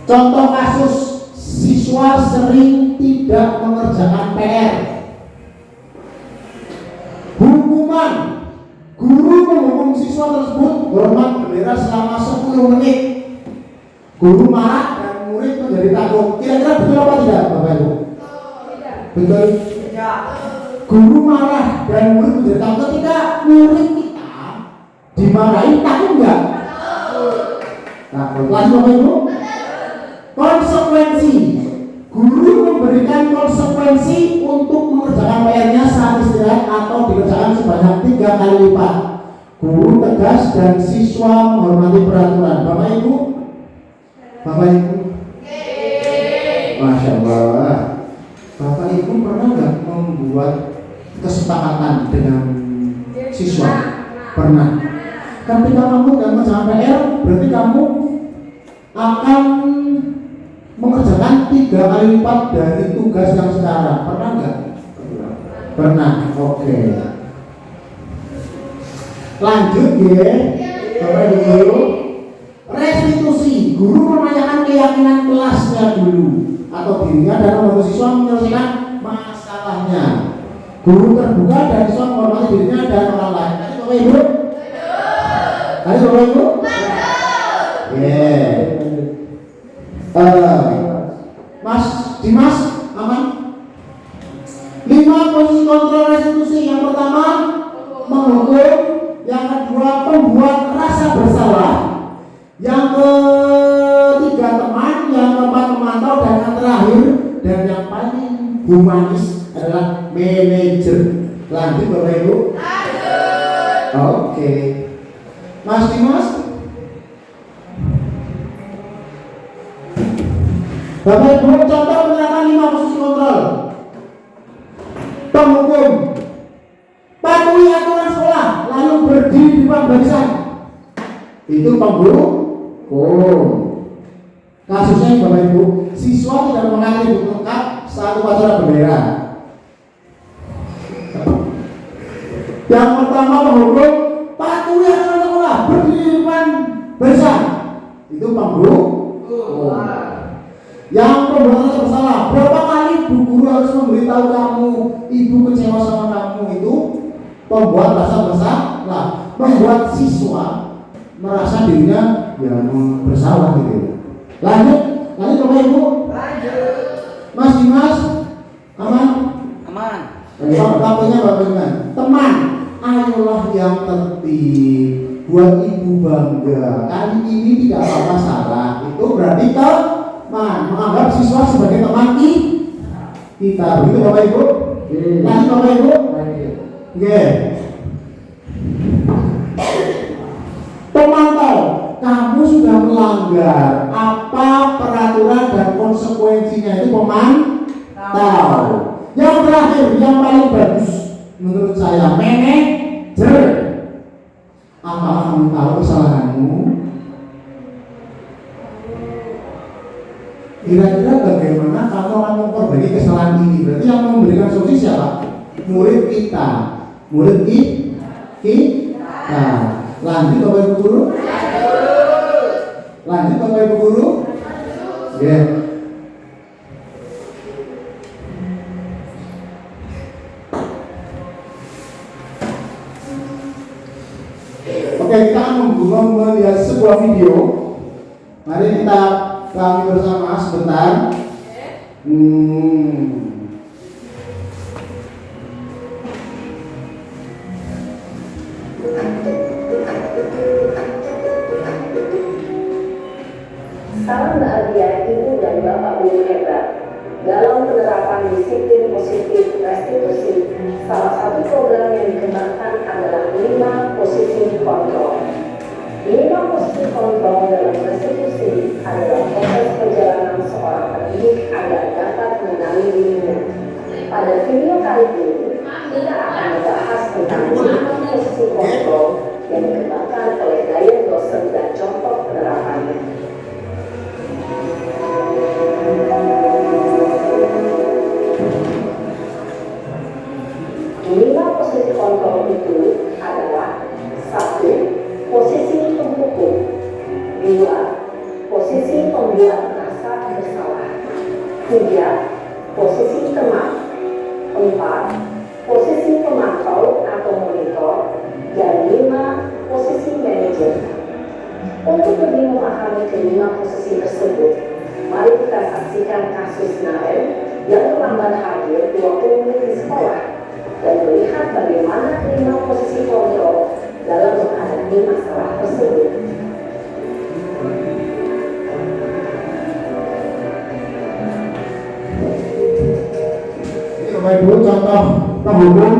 Contoh kasus siswa sering tidak mengerjakan PR. Hukuman: guru menghukum siswa tersebut hormat bendera selama 10 menit. Guru marah dan murid menjadi menjadi takut. Kira-kira betul apa tidak, Bapak Ibu? Betul. Guru marah dan murid menjadi takut ketika murid kita dimarahi, takut enggak? Takut. Lanjut Bapak Ibu. Konsekuensi. Guru memberikan konsekuensi untuk mengerjakan PR-nya saat istirahat atau dikerjakan sebanyak 3 kali lipat. Guru tegas dan siswa menghormati peraturan. Bapak Ibu? Bapak Ibu? Masya Allah. Bapak Ibu pernah nggak membuat kesepakatan dengan siswa? Pernah. Ketika kamu dan mengerjakan PR, berarti kamu akan mengerjakan 3 kali lipat dari tugas yang sekarang. Pernah nggak? Pernah. Oke. Lanjut ya, Bapak Ibu. Restitusi. Guru menanyakan keyakinan kelasnya dulu atau dirinya dan membantu siswa menyelesaikan masalahnya. Guru terbuka dan siswa menghormati dirinya dan orang lain. Tadi Bapak Ibu? Tadi Bapak Ibu? Mas Dimas, aman? 5 posisi kontrol restitusi. Yang pertama, menghukum. Yang kedua, pembuat rasa bersalah. Yang ketiga, teman. Yang keempat, memantau. Dan yang terakhir dan yang paling humanis adalah manajer. Lanjut Bapak Ibu. Oke. Mas Dimas. Bapak Ibu, contoh penerapan 5 posisi kontrol. Penghukum. Patuhi aturan sekolah, lalu berdiri di depan barisan. Itu penghukum. Kasusnya Bapak Ibu, siswa tidak mengalir buku lengkap saat upacara bendera. Yang pertama penghukum, patuhi aturan sekolah, berdiri di depan barisan. Itu penghukum. Yang pembuatan bersalah, berapa kali bu guru harus memberitahu kamu, ibu kecewa sama kamu, itu pembuat rasa bersalah, membuat siswa merasa dirinya bersalah gitu. Lanjut Bapak Ibu. Mas Dimas, aman? Aman. Waktunya Bapak Ibu. Teman, ayolah yang tertib, buat ibu bangga. Kali ini tidak apa-apa salah, itu berarti menganggap siswa sebagai teman kita. Begitu Bapak Ibu? Lanjut Bapak Ibu? Oke. Pemantau, kamu sudah melanggar apa peraturan dan konsekuensinya, itu pemantau. Yang terakhir, yang paling bagus menurut saya, manajer. Apakah kamu tahu kesalahanmu? Kira-kira bagaimana kamu akan memperbaiki kesalahan ini? Berarti yang memberikan solusi siapa? Murid kita. Murid kita. Lanjut Bapak Ibu Guru. Lanjut Bapak Ibu Guru. Ya. Oke, kita akan melihat sebuah video. Mari kita kami bersama sebentar. Salam bahagia Ibu dan Bapak Guru hebat. Dalam penerapan disiplin positif restitusi, salah satu program yang dikembangkan adalah 5 posisi kontrol. 5 posisi kontrol dalam restitusi adalah proses perjalanan seorang pendidik agar dapat mengenali dirinya. Pada video kali ini, kita akan membahas tentang 5 posisi kontrol yang dikembangkan oleh Dayan dosen dan contoh penerapannya. 5 posisi kontrol itu adalah 1. Posisi penghukum. 2. Posisi pembuat rasa bersalah. 3. Posisi teman. 4. Posisi pemantau atau monitor. Dan 5. Posisi manajer. Untuk lebih memahami kelima posisi tersebut, mari kita 20 menit di sekolah dan melihat bagaimana kelima posisi kontrol dalam menghadapi masalah tersebut. Ini Bapak Ibu contoh penghubung.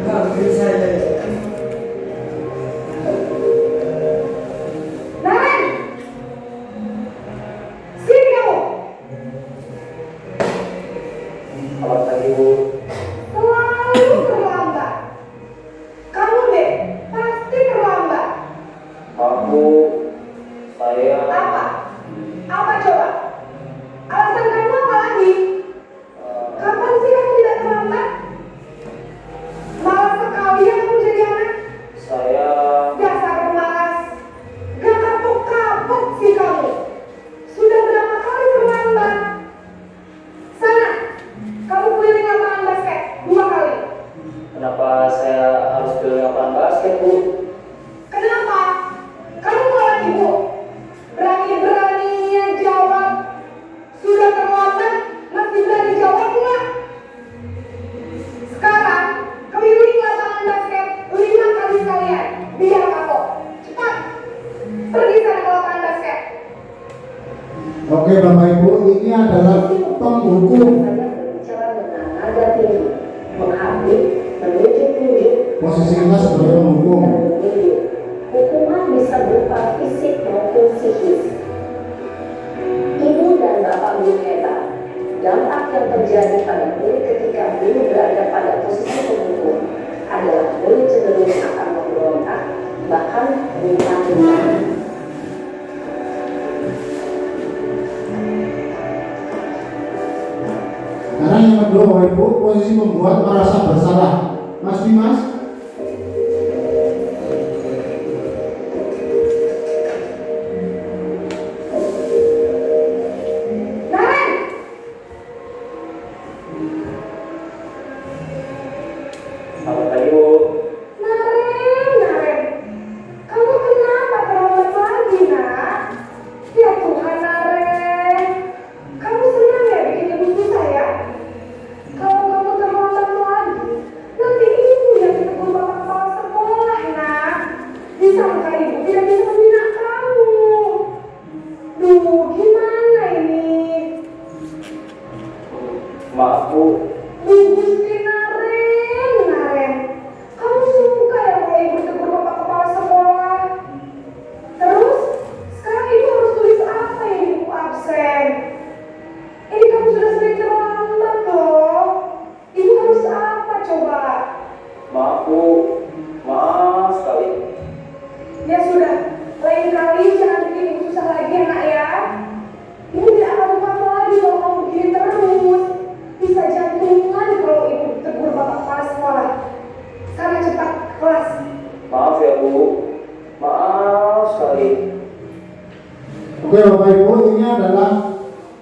Hampir saja. Naren! Sini kamu! Selamat pagi, Bu. Selalu terlambat. Kamu deh, pasti terlambat. Maaf, Bu. Saya Apa? Apa coba? Alasan kamu apa lagi? Kapan sih kamu tidak terlambat? Malas sekali ya kamu jadi anak. saya Dasar pemalas. Gak kapok-kapok sih kamu. Sudah berapa kali terlambat? Sana, kamu keliling lapangan basket 2 kali. kenapa saya harus pilih lapangan basket, Bu? Kenapa? Kamu malah ibu. Berani-beraninya jawab. Sudah terlambat, masih berani jawab nggak? Sekarang, keliling lapangan basket 5 kali sekalian. Biar kapok. Cepat. Pergi sana ke lapangan basket. Oke Bapak Ibu, ini adalah penghukum. Saya berbicara dengan nada tinggi, menghabis, menunjuk-nunjuk, Posisi kita sebagai penghukum. dan menunjuk. Hukuman bisa berupa fisik maupun psikis. Ibu dan bapak guru hebat. Dampak yang terjadi pada murid ketika guru berada pada posisi penghukum adalah murid cenderung akan memberontak, bahkan muntah-muntah. Karena yang kedua Bapak Ibu, posisi membuat merasa bersalah. Mas Dimas, Naren! Selamat pagi, Bu. Naren, kamu kenapa terlambat lagi, nak? Ya Tuhan, Naren, kamu senang ya bikin ibu susah ya? Kalau kamu terlambat lagi, nanti ibu yang ditegur bapak kepala sekolah, nak. Disangka ibu tidak bisa membina kamu. Duh, gimana ini? Maaf, Bu. Gusti Naren, kamu suka ya kalau ibu tegur bapak kepala sekolah? Terus, sekarang ibu harus tulis apa yang di buku absen? Ini kamu sudah sering terlambat loh. Ibu harus apa coba? Maaf, Bu. Maaf sekali. Ya sudah, lain kali jangan bikin ibu susah lagi ya, nak ya. Ibu tidak akan lupa lagi kalau kamu begini terus. Bisa jantungan kalau ibu tegur bapak kepala sekolah. Sana cepat ke kelas. Maaf ya, Bu. Maaf sekali. oke Bapak Ibu, ini adalah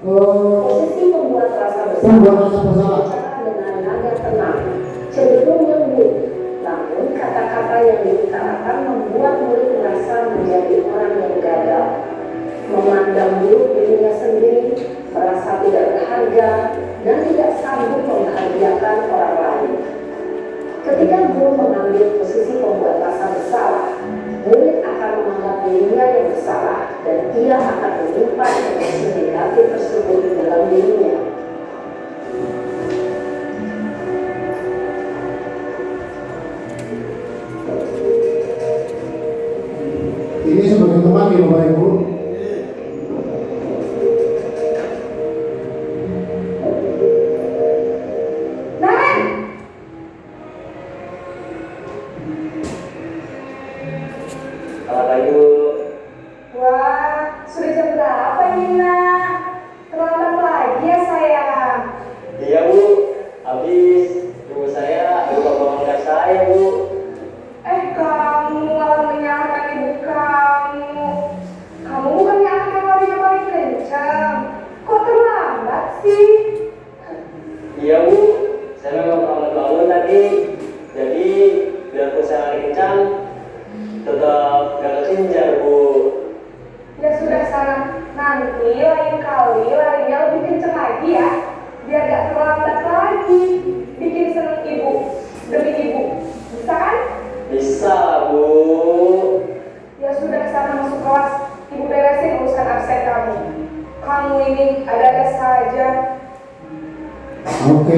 Posisi membuat rasa membuat bersalah. rasa bersalah. Bicara dengan nada tenang, cenderung lembut. Namun kata-kata yang diutarakan membuat murid merasa menjadi orang yang gagal, memandang buruk dirinya sendiri, merasa tidak berharga, dan tidak sanggup membahagiakan orang lain. Ketika guru mengambil posisi pembuat rasa bersalah, murid akan menganggap dirinya yang bersalah dan ia akan menyimpan emosi negatif tersebut dalam dirinya. Ini sebagai teman ya Bapak Ibu. Naren! Selamat pagi, Bu. Wah, sudah jam berapa ini, nak? Terlambat lagi ya, sayang. Iya, Bu. Habis ibu saya lupa bawa gas saya, Bu. Kamu malah menyalahkan ibu kamu. Kamu bukannya anak yang larinya paling kencang. Kok terlambat sih? Iya, Bu. Saya memang terlambat bangun tadi. Jadi biarpun saya lari kencang, tetap gak kesenja.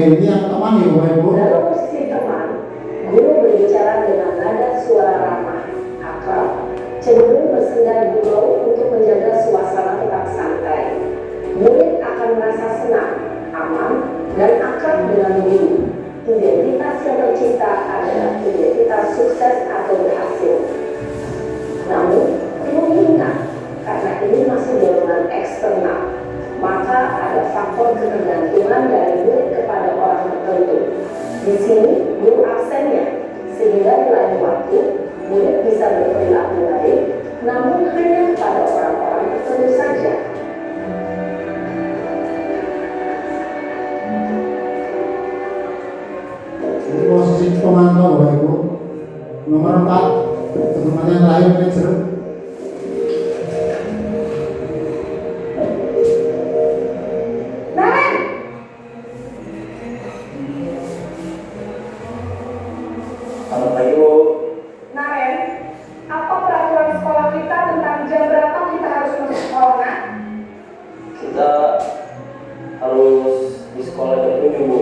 materi ini yang teman ya Bapak Ibu. Dalam posisi teman, guru berbicara dengan nada suara ramah, akrab, cenderung bersenda gurau untuk menjaga suasana tetap santai. Murid akan merasa senang, aman, dan akrab dengan guru. Identitas yang tercipta adalah identitas sukses atau berhasil. Namun, perlu diingat, karena ini masih dorongan eksternal, maka ada faktor ketergantungan dari murid kepada orang tertentu. Di sini, guru absennya, sehingga di lain waktu, murid bisa berperilaku baik, namun hanya kepada orang-orang tertentu saja. Ini posisi pemantau Bapak Ibu. Nomor 4, teman-teman yang lain manajer. Selamat pagi Bu. Naren, apa peraturan sekolah kita tentang jam berapa kita harus masuk sekolah, Nak? Kita harus di sekolah jam 7 Bu.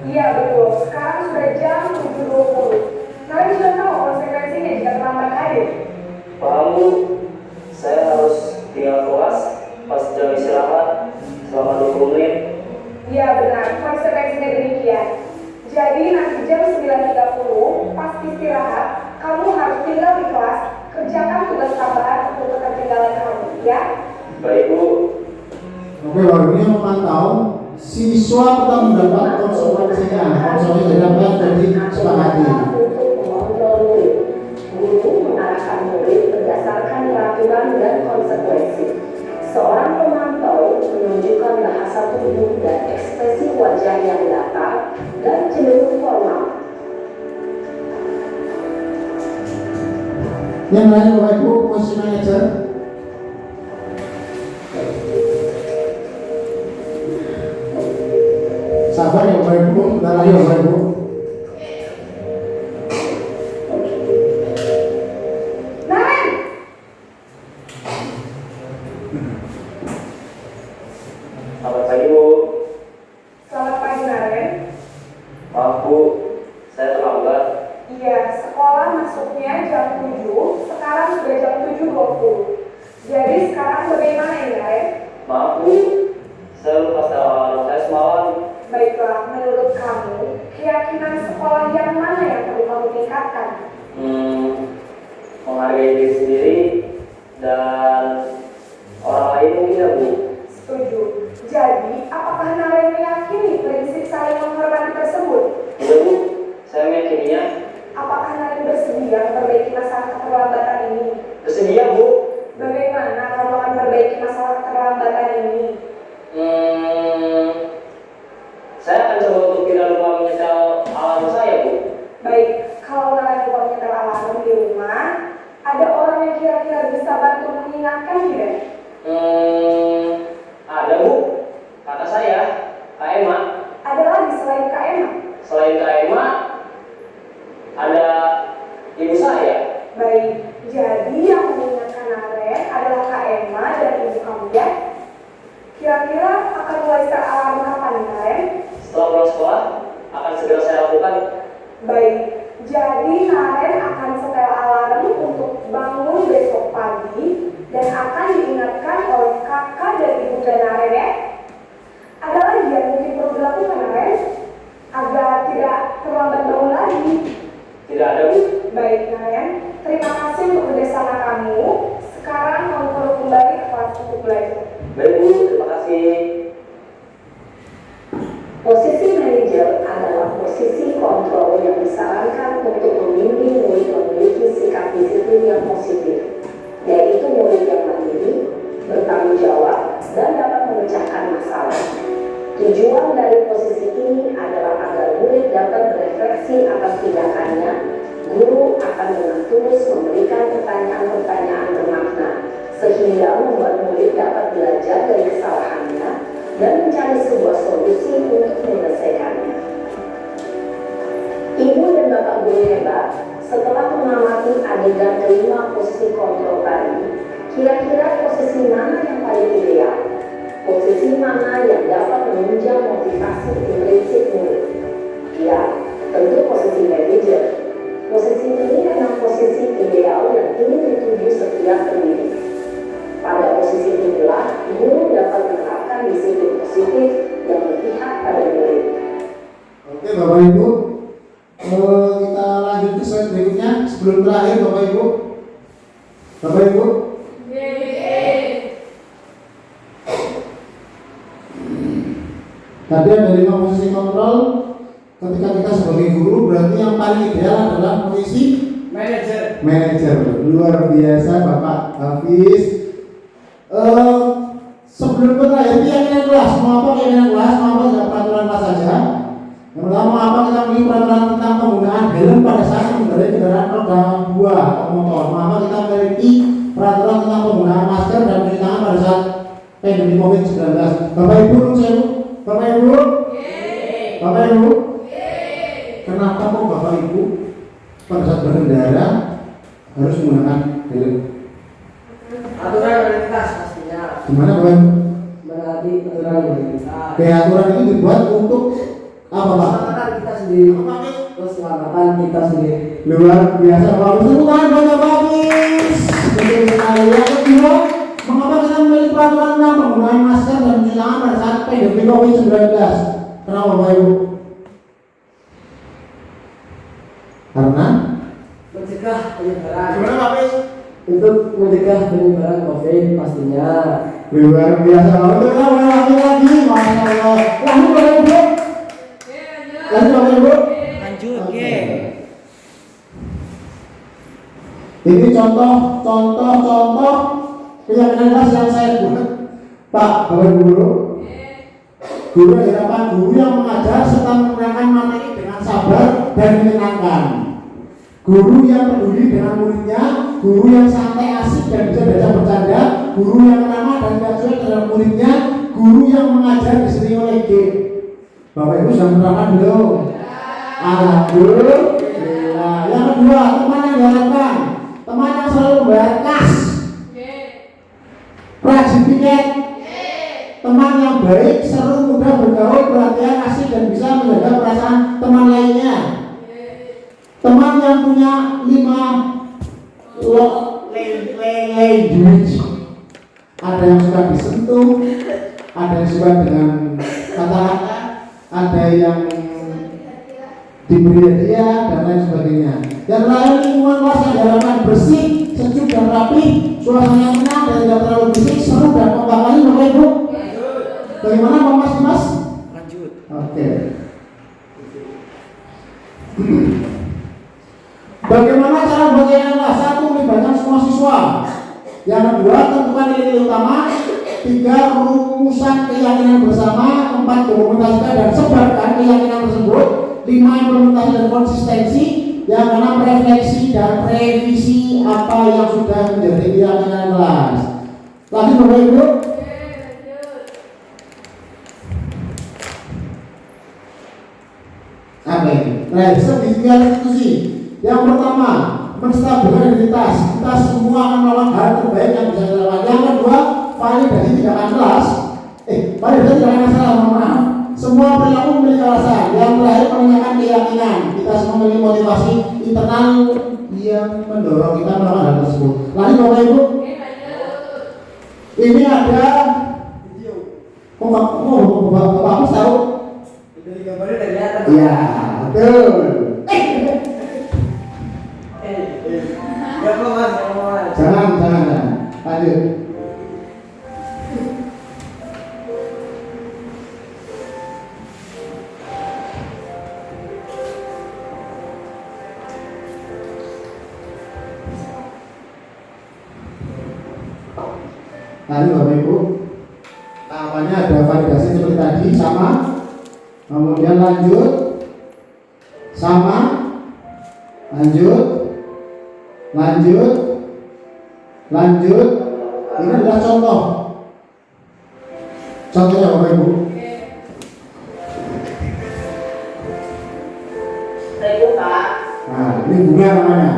Iya betul, sekarang sudah jam 7.20. Naren sudah tahu konsekuensinya jika terlambat hadir. Paham Bu, saya harus tinggal kelas pas jam istirahat selama 20 menit. Iya benar, konsekuensinya demikian. Jadi nanti jam 9.30 pas istirahat, kamu harus tinggal di kelas, kerjakan tugas tambahan untuk ketertinggalan kamu, ya? Baik Bu. Oke, Bapak Ibu yang memantau, siswa tetap mendapat konsekuensinya. Konsekuensinya apa yang sudah disepakati. Untuk mengontrol murid, guru mengarahkan murid berdasarkan peraturan dan konsekuensi. Seorang pemantau menunjukkan bahasa tubuh dan ekspresi wajah yang datar dan cenderung formal. Yang lain Bapak Ibu, posisi manajer. Sabar ya Bapak Ibu, bentar lagi Bapak Ibu. Naren! Selamat pagi Bu. Selamat pagi, Naren. Maaf Bu, saya terlambat. Iya, sekolah masuknya jam 7, sekarang sudah jam 7.20. Jadi sekarang bagaimana ini, Naren? Maaf Bu, saya lupa alarm saya semalam. Baiklah, menurut kamu, keyakinan sekolah yang mana yang perlu kamu tingkatkan? Menghargai diri sendiri dan orang lain mungkin ya Bu. Setuju. Jadi, apakah Naren meyakini prinsip saling menghormati tersebut? Iya Bu, saya meyakininya. Apakah Naren bersedia memperbaiki masalah keterlambatan ini? Bersedia Bu. Bagaimana kamu akan memperbaiki masalah keterlambatan ini? Saya akan coba untuk tidak lupa menyetel alarm saya Bu. Baik, kalau Naren lupa menyetel alarm di rumah, ada orang yang kira-kira bisa bantu mengingatkan tidak? Ada Bu, kata saya, Kak Emma. Ada lagi selain Kak Emma? Selain Kak Emma, ada ibu saya. Baik, jadi yang mengingatkan Naren adalah Kak Emma dan ibu kamu ya? Kira-kira akan mulai start alarm kapan Naren? Setelah pulang sekolah, akan segera saya lakukan. Baik, jadi Naren akan setel alarm untuk bangun besok pagi dan akan diingatkan oleh kakak dan ibunda Naren ya? Ada lagi yang mungkin perlu dilakukan Naren? Agar tidak terlambat bangun lagi. Tidak ada Bu. Baik Naren, terima kasih untuk kerjasama kamu. Sekarang kamu perlu kembali ke kelas untuk belajar. Baik Bu, terima kasih. Posisi manajer adalah posisi kontrol yang disarankan untuk membimbing murid memiliki sikap disiplin yang positif, yaitu murid yang mandiri, bertanggung jawab, dan dapat memecahkan masalah. Tujuan dari posisi ini adalah agar murid dapat berefleksi atas tindakannya. Guru akan dengan tulus memberikan pertanyaan-pertanyaan bermakna, sehingga membuat murid dapat belajar dari kesalahannya dan mencari sebuah solusi untuk menyelesaikannya. Ibu dan bapak guru hebat, setelah mengamati adegan kelima posisi kontrol tadi, kira-kira posisi mana yang paling ideal? Posisi mana yang dapat menunjang motivasi intrinsik murid? Ya, tentu posisi manajer. Posisi ini memang posisi ideal yang ingin dituju setiap pendidik. Pada posisi inilah, guru dapat menerapkan disiplin positif yang berpihak pada murid. Oke Bapak Ibu, kita lanjut ke slide berikutnya sebelum terakhir Bapak Ibu. Bapak Ibu. Tadi ada 5 posisi kontrol. Ketika kita sebagai guru, berarti yang paling ideal adalah posisi manajer. Luar biasa Bapak Hafiz. Sebelum terakhir keyakinan kelas, mau apa keyakinan kelas, mau apa tidak peraturan kelas saja. Yang pertama apa kita memiliki peraturan tentang penggunaan helm pada saat mengendarai kendaraan roda 2 atau motor. Mau apa kita memiliki peraturan tentang penggunaan masker dan cuci tangan pada saat pandemi COVID-19. Bapak Ibu, Bapak Ibu, Bapak Ibu, kenapa kok Bapak Ibu pada saat berkendara harus menggunakan helm? Aturan lalu lintas pastinya. Gimana Bapak Ibu? Menaati aturan lalu lintas. Aturan itu dibuat untuk apa Pak? Keselamatan kita sendiri. Keselamatan kita sendiri. Luar biasa Bapak. Tepuk tangan buat Bapak Hafiz. Betul sekali. Yang kedua, mengapa kita memiliki peraturan tentang penggunaan masker dan cuci tangan pada saat pandemi COVID-19? Kenapa Bapak Ibu? Karena Mencegah penyebaran. gimana Pak Hafiz? Untuk mencegah penyebaran COVID pastinya. Luar biasa. Untuk lagi, Masya Allah. Lanjut Bapak Ibu. Lanjut Bapak Ibu. Lanjut, Oke. Ini contoh keyakinan kelas yang saya buat. Pak, Bapak Ibu guru. Guru adalah guru yang mengajar serta menerangkan materi dengan sabar dan menyenangkan. Guru yang peduli dengan muridnya, guru yang santai, asik dan bisa diajak bercanda, guru yang ramah dan tidak cuek terhadap muridnya, guru yang mengajar diselingi oleh game. Bapak Ibu sudah menerapkan belum? Alhamdulillah. Yang kedua, teman yang diharapkan, teman yang selalu membayar kas, rajin piket, teman yang baik, seru, mudah bergaul, perhatian, asik dan bisa menjaga perasaan teman lainnya. Teman yang punya 5 language. Ada yang suka disentuh, ada yang suka dengan kata-kata, ada yang diberi hadiah dan lain sebagainya. Dan lain lingkungan kelas yang diharapkan bersih, sejuk dan rapi, suasana tenang dan tidak terlalu bisik, seru dan kompak. Lagi Bapak Ibu. Bagaimana Mas? Lanjut. Oke. Bagaimana cara membuatnya kelas? 1. Melibatkan semua siswa. Yang kedua, tentukan nilai utama. 3. Rumusan keyakinan bersama. 4. Dokumentasikan dan sebarkan keyakinan tersebut. 5. Implementasi dan konsistensi. Yang 6. Refleksi dan revisi apa yang sudah menjadi keyakinan kelas. Lagi Bapak Ibu. Apa ini? Segitiga institusi. Yang pertama, menstabilkan identitas. Kita semua akan melakukan hal terbaik yang bisa dilakukan. Yang kedua, validasi tindakan kelas. Validasi tindakan salah, mohon maaf. Semua perilaku memiliki alasan. Yang terakhir, menanyakan keyakinan. Kita semua memiliki motivasi internal yang mendorong kita melakukan hal tersebut. Lalu Bapak Ibu, ini ada video. Bapak Hafiz tahu? Itu digambarin dari atas. Iya, betul. Gak mau mas. Jangan. Lanjut. Lalu Bapak Ibu, tahapannya ada validasi seperti tadi sama, kemudian lanjut, sama, lanjut. Ini adalah contoh. Contohnya Bapak Ibu. Nah, ini bunga namanya.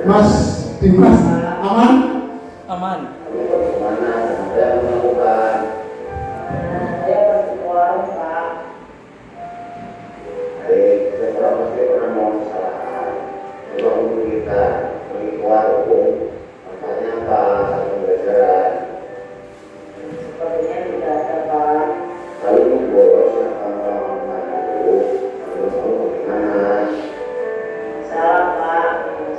Mas Dimas, aman? Aman. Mana ada yang melakukan? Saya pergi ke warung, Pak. Baik, saya pasti pernah mau kesalahan. Coba untuk kita pergi ke warung, makanya apa? Sambil pembelajaran. Sepertinya tidak ada, Pak. Lalu bolos yang kawan-kawan itu, lalu kamu bagaimana? Salah, Pak.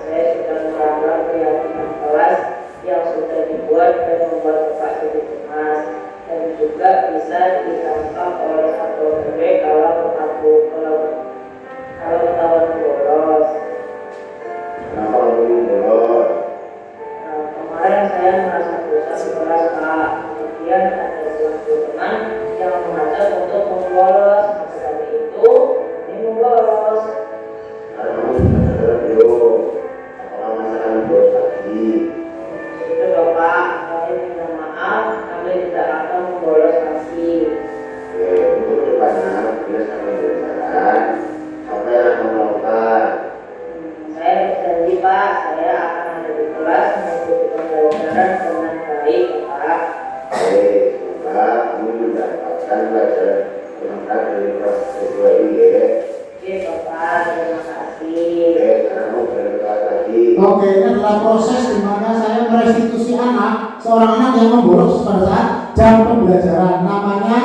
Saya sudah melanggar keyakinan kelas yang sudah dibuat dan membuat Bapak jadi cemas, dan juga bisa ditangkap oleh Satpol PP kalau ketahuan bolos. Kenapa kamu bolos? Kemarin saya merasa dosa di kelas, Pak. Kemudian ada satu teman yang mengajak untuk membolos. Maka dari itu, ini membolos. Karena kamu sudah sadar belum? Apakah masalah bolos lagi? Sudah dong, Pak. Kami minta maaf. Kami tidak akan membolos lagi. Oke, untuk depannya, bila sampai pembelajaran, apa yang akan melakukan? Saya berjanji, Pak. Saya akan ada di kelas mengikuti pembelajaran dengan baik, Pak. Baik, semoga kamu mendapatkan pelajaran bermanfaat dari kelas kedua ini ya. Oke, Bapak. Terima kasih. Oke, sekarang kamu balik ke kelas lagi. Oke, ini adalah proses di mana saya merestitusi anak, seorang anak yang membolos pada saat jam pembelajaran. Namanya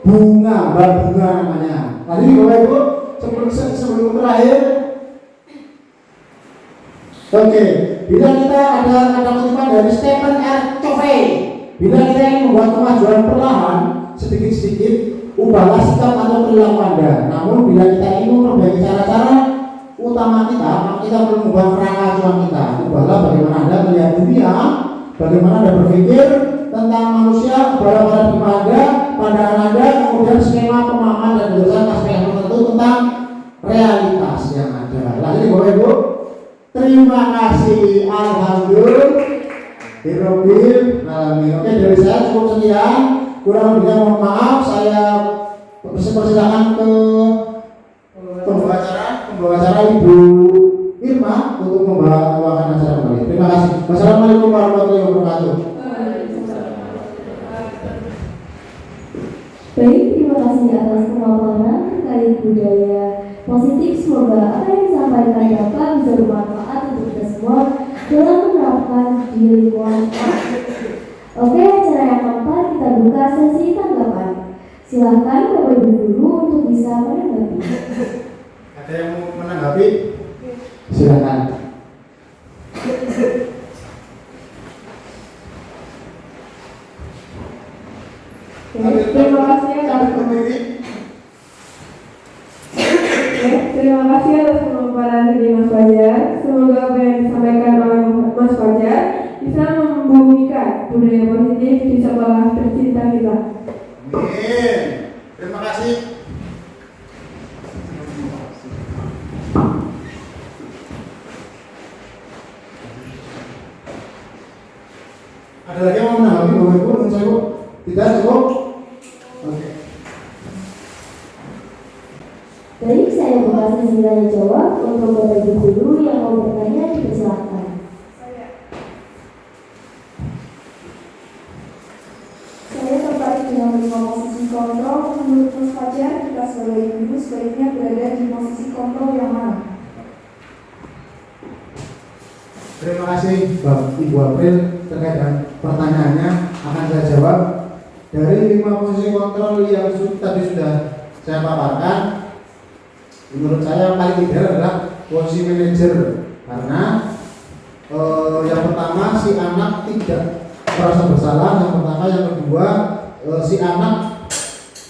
Bunga, Mbak Bunga namanya. Tadi Bapak Ibu, sebelum terakhir. Oke, bila kita ada kutipan dari Stephen R. Covey, bila kita ingin membuat kemajuan perlahan, sedikit-sedikit, ubahlah sikap atau perilaku Anda. Namun bila kita ingin memperbaiki cara-cara utama kita, maka kita perlu mengubah kerangka acuan kita. Ubahlah bagaimana Anda melihat dunia, bagaimana Anda berpikir tentang manusia, ubahlah paradigma Anda, pandangan Anda, kemudian skema pemahaman dan penjelasan aspek tertentu tentang realitas yang ada. Lalu Bapak Ibu, terima kasih, alhamdulillah. Alamin. Oke, dari saya cukup sekian. Kurang lebihnya mohon maaf. Saya persilakan ke pembawa acara Ibu Irma untuk membawakan acara kembali. Terima kasih. Wassalamualaikum warahmatullahi wabarakatuh. Baik, terima kasih atas pemaparan terkait budaya positif. Semoga apa yang disampaikan Bapak bisa bermanfaat untuk kita semua dalam menerapkan di lingkungan. Oke, acara yang keempat kita buka sesi tanggapan. Silahkan Bapak Ibu guru untuk bisa menanggapi. Ada yang mau menanggapi? Silakan. Terima kasih atas pemaparan dari Mas Fajar. Semoga apa yang disampaikan oleh Mas Fajar bisa membumikan budaya positif di sekolah tercinta kita. Amin. Terima kasih. Ada lagi yang mau menanggapi Bapak Ibu? Menurut saya tidak cukup. Oke. Baik, saya buka sesi tanya jawab untuk Bapak Ibu guru yang mau bertanya dipersilakan. Saya tertarik dengan 5 posisi kontrol. Menurut Mas Fajar, kita sebagai ibu sebaiknya berada di posisi kontrol yang mana? Terima kasih Bapak Ibu April terkait dengan pertanyaannya. Akan saya jawab. Dari 5 posisi kontrol yang tadi sudah saya paparkan, menurut saya yang paling ideal adalah posisi manajer, karena yang pertama si anak tidak merasa bersalah, yang pertama, yang kedua si anak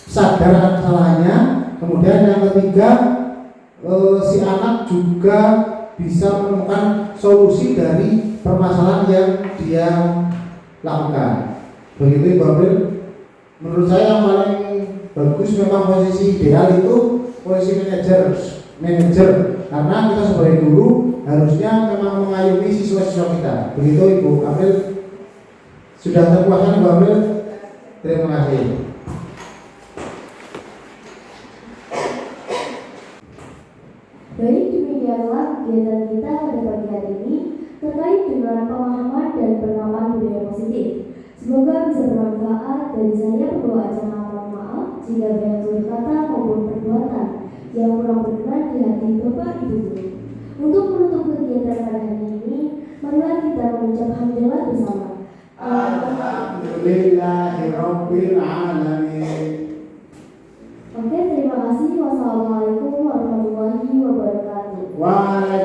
sadar akan kesalahannya, kemudian yang ketiga si anak juga bisa menemukan solusi dari permasalahan yang dia lakukan. Begitu Ibu April. Menurut saya yang paling bagus memang posisi ideal itu posisi manajer, karena kita sebagai guru harusnya memang mengayomi siswa-siswa kita. Begitu Ibu April. Sudah terpuaskan Ibu April? Terima kasih. Baik, demikianlah kegiatan kita pada pagi hari ini. terkait dengan pemahaman dan penerapan budaya positif. Semoga bisa bermanfaat. Dari saya pembawa acara, mohon maaf jika banyak tutur kata maupun perbuatan yang kurang berkenan di hati Bapak Ibu guru. Untuk menutup kegiatan pada hari ini, marilah kita mengucap hamdalah bersama. Alhamdulillahirabbil alamin. Oke, terima kasih. Wassalamualaikum warahmatullahi wabarakatuh. Waalaikumsalam